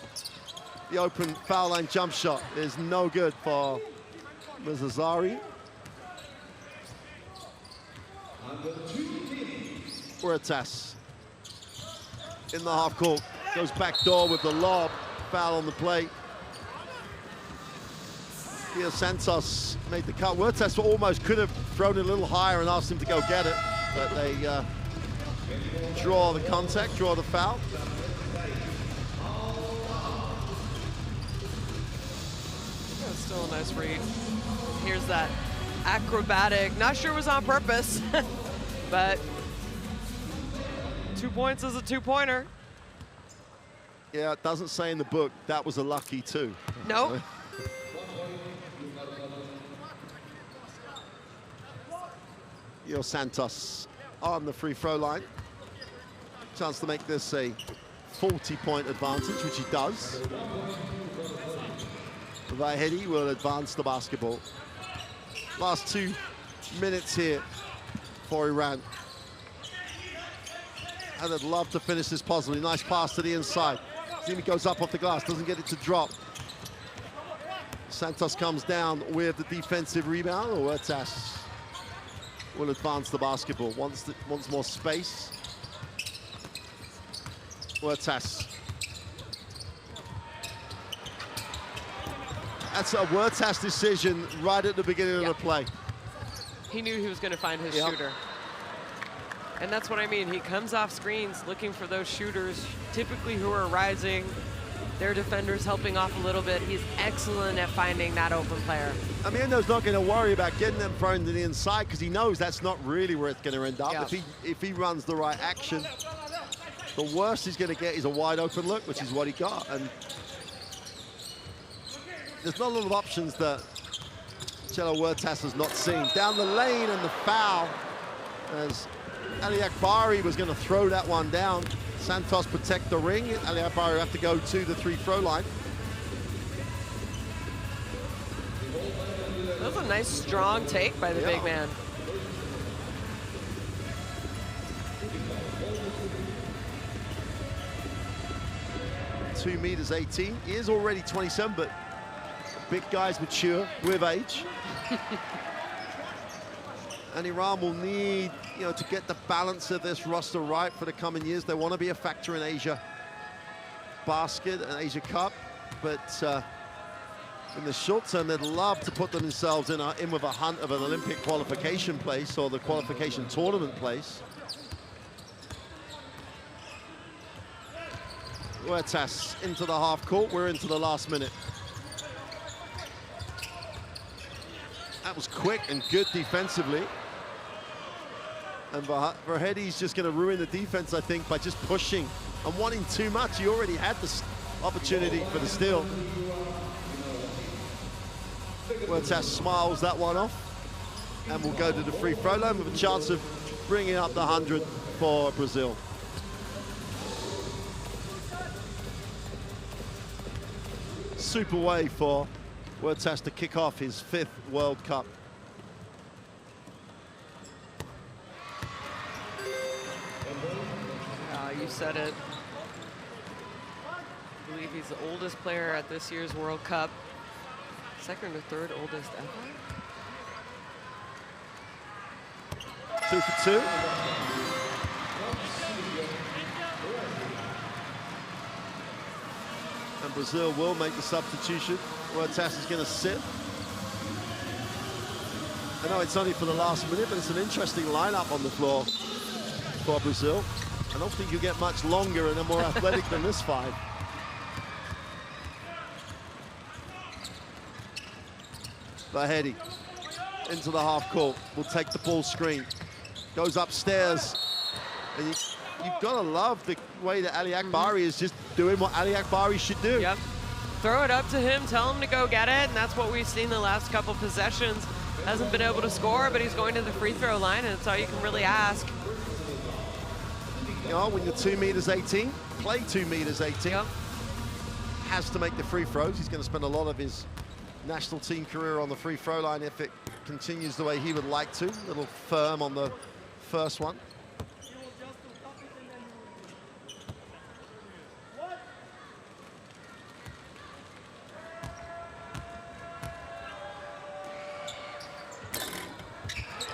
The open foul line jump shot is no good for Mizazari. Huertas in the half court, goes back door with the lob, foul on the play. Here Santos made the cut. Huertas almost could have thrown it a little higher and asked him to go get it, but they draw the contact, draw the foul. That's still a nice read. Here's that acrobatic, not sure it was on purpose, but 2 points is a two-pointer. Yeah, it doesn't say in the book that was a lucky two. Nope. Yo Santos on the free throw line. Chance to make this a 40-point advantage, which he does. Vahedi will advance the basketball. Last 2 minutes here for Iran. And I'd love to finish this positively. Nice pass to the inside. Zimi goes up off the glass, doesn't get it to drop. Santos comes down with the defensive rebound. Huertas will advance the basketball. Wants more space. Huertas. That's a Huertas decision right at the beginning of the play. He knew he was going to find his shooter. And that's what I mean. He comes off screens looking for those shooters, typically who are rising. Their defenders helping off a little bit. He's excellent at finding that open player. Amindo's not going to worry about getting them thrown to the inside because he knows that's not really where it's going to end up. Yeah. If he runs the right action, the worst he's going to get is a wide open look, which is what he got. And there's not a lot of options that Cello Huertas has not seen. Down the lane and the foul as Ali Akbari was going to throw that one down. Santos protect the ring. Ali Akbari have to go to the free throw line. That was a nice, strong take by the big man. $2.18. He is already 27, but big guys mature with age. And Iran will need, to get the balance of this roster right for the coming years. They want to be a factor in Asia basket and Asia Cup, but in the short term, they'd love to put themselves in with a hunt of an Olympic qualification place or the qualification tournament place. Huertas into the half court. We're into the last minute. That was quick and good defensively. And Vahedi's just going to ruin the defense, I think, by just pushing and wanting too much. He already had the opportunity for the steal. Huertas smiles that one off and will go to the free throw line with a chance of bringing up the 100 for Brazil. super way for Huertas to kick off his 5th World Cup. You said it. I believe he's the oldest player at this year's World Cup. 2nd or 3rd oldest ever. 2 for 2. And Brazil will make the substitution. Huertas is going to sit. I know it's only for the last minute, but it's an interesting lineup on the floor for Brazil. I don't think you get much longer and more athletic than this 5. Bahedi into the half court, will take the ball screen, goes upstairs, and you've got to love the way that Ali Akbari is just doing what Ali Akbari should do. Yep. Throw it up to him, tell him to go get it, and that's what we've seen the last couple possessions. Hasn't been able to score, but he's going to the free throw line, and that's all you can really ask. You know, when you're 2 meters 18, play 2 meters 18. Yep. Has to make the free throws. He's going to spend a lot of his national team career on the free throw line if it continues the way he would like to. A little firm on the first one.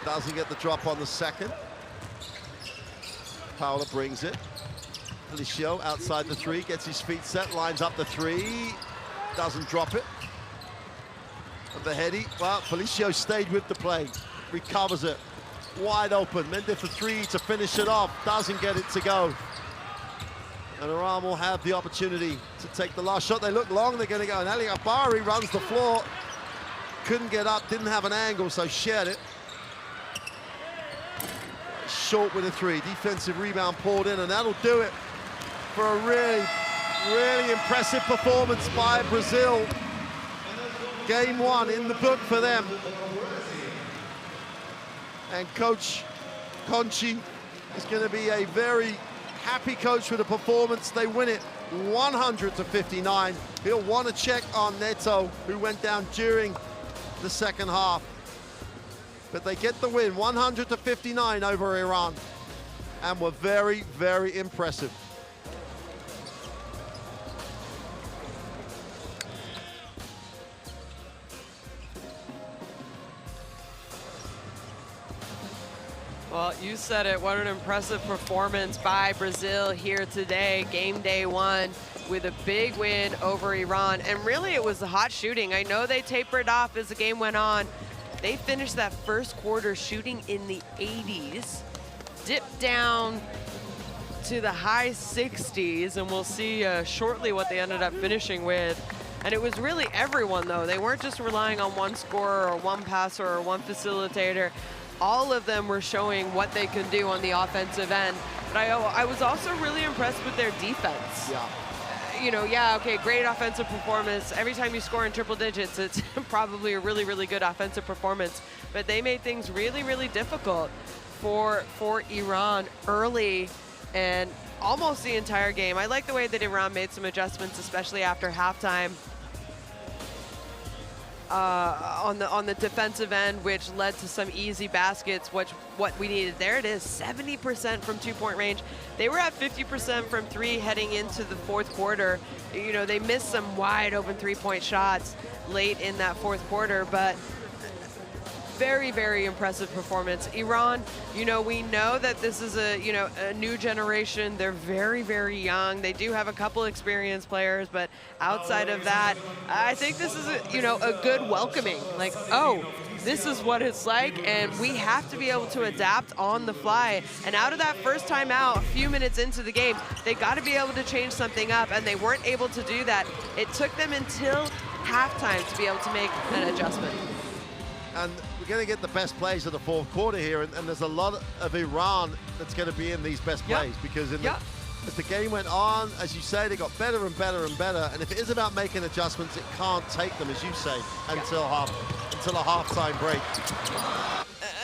Doesn't get the drop on the second. Paula brings it. Felicio outside the 3, gets his feet set, lines up the 3, doesn't drop it. And Bahedi, well, Felicio stayed with the play, recovers it, wide open. Mendez for 3 to finish it off, doesn't get it to go. And Iran will have the opportunity to take the last shot. They look long, they're going to go. And Ali Akbari runs the floor, couldn't get up, didn't have an angle, so shared it. Short with a 3, defensive rebound poured in, and that'll do it for a really, really impressive performance by Brazil. Game 1 in the book for them. And Coach Conchi is going to be a very happy coach with the performance. They win it 100-59. He'll want to check on Neto, who went down during the second half. But they get the win, 100-59 over Iran, and were very, very impressive. Well, you said it, what an impressive performance by Brazil here today, game day 1, with a big win over Iran. And really it was the hot shooting. I know they tapered off as the game went on. They finished that first quarter shooting in the 80s, dipped down to the high 60s, and we'll see shortly what they ended up finishing with. And it was really everyone, though. They weren't just relying on one scorer or one passer or one facilitator. All of them were showing what they can do on the offensive end. But I was also really impressed with their defense. Yeah. You know, yeah, okay, great offensive performance. Every time you score in triple digits, it's probably a really, really good offensive performance. But they made things really, really difficult for Iran early and almost the entire game. I like the way that Iran made some adjustments, especially after halftime. On the defensive end, which led to some easy baskets, what we needed. There it is, 70% from 2-point range. They were at 50% from 3 heading into the fourth quarter. You know, they missed some wide open 3-point shots late in that fourth quarter, but very, very impressive performance. Iran, you know, we know that this is a new generation. They're very, very young. They do have a couple experienced players, but outside of that, I think this is a good welcoming. Like, oh, this is what it's like, and we have to be able to adapt on the fly. And out of that first timeout, a few minutes into the game, they got to be able to change something up, and they weren't able to do that. It took them until halftime to be able to make an adjustment. And we're going to get the best plays of the fourth quarter here, and there's a lot of Iran that's going to be in these best plays, because as the game went on, as you say, they got better and better and better, and if it is about making adjustments, it can't take them, as you say, until a halftime break.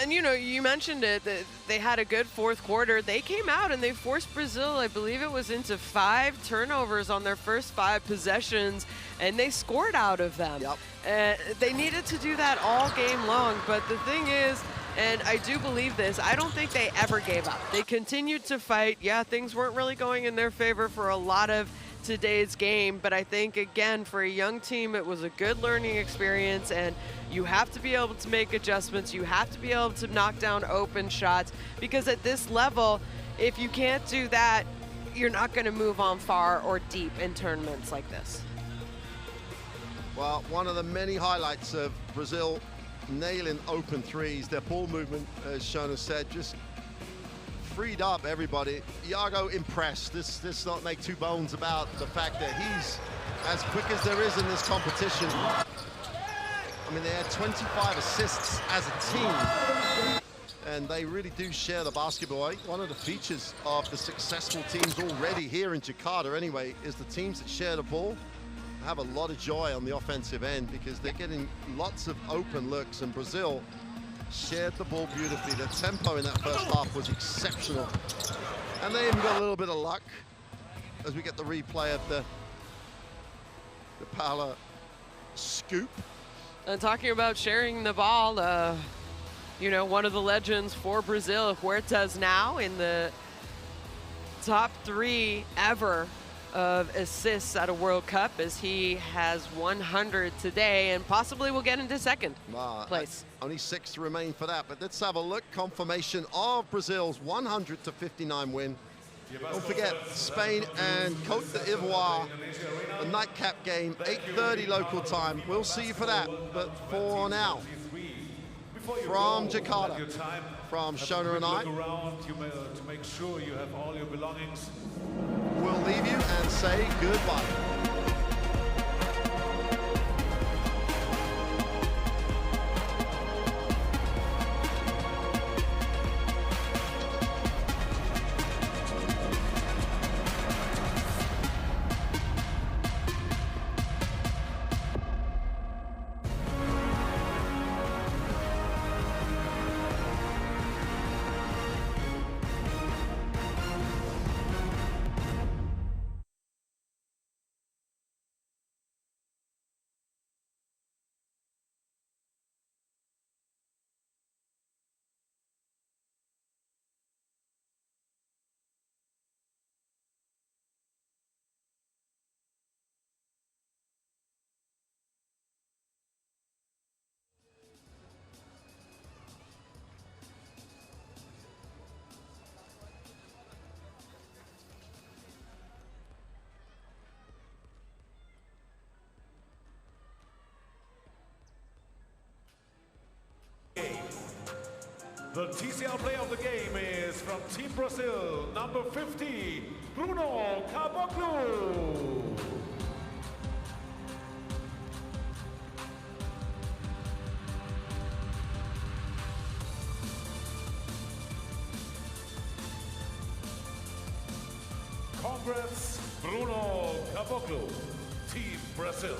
and you know, you mentioned it, that they had a good fourth quarter. They came out and they forced Brazil, I believe it was into 5 turnovers on their first 5 possessions, and they scored out of them. They needed to do that all game long, but the thing is, and I do believe this, I don't think they ever gave up. They continued to fight. Yeah, things weren't really going in their favor for a lot of today's game, but I think, again, for a young team, it was a good learning experience, and you have to be able to make adjustments. You have to be able to knock down open shots, because at this level, if you can't do that, you're not going to move on far or deep in tournaments like this. Well, one of the many highlights of Brazil nailing open threes, their ball movement, as Shona said, just freed up everybody. Iago impressed. Let's not make two bones about the fact that he's as quick as there is in this competition. I mean, they had 25 assists as a team, and they really do share the basketball. I think one of the features of the successful teams already here in Jakarta anyway is the teams that share the ball have a lot of joy on the offensive end, because they're getting lots of open looks, and Brazil shared the ball beautifully. The tempo in that first half was exceptional, and they even got a little bit of luck as we get the replay of the Paula scoop. And talking about sharing the ball, you know, one of the legends for Brazil, Huertas, now in the top 3 ever of assists at a World Cup, as he has 100 today and possibly will get into second place. Only 6 to remain for that, but let's have a look. Confirmation of Brazil's 100-59 win. Don't forget, Spain and Côte d'Ivoire, the nightcap game, 8:30 local time. We'll see you for that, but for now, from Jakarta, from Shona and I, to make sure you have all your belongings. We'll leave you and say goodbye. The TCL player of the game is from Team Brazil, number 50, Bruno Caboclo. Congrats, Bruno Caboclo, Team Brazil.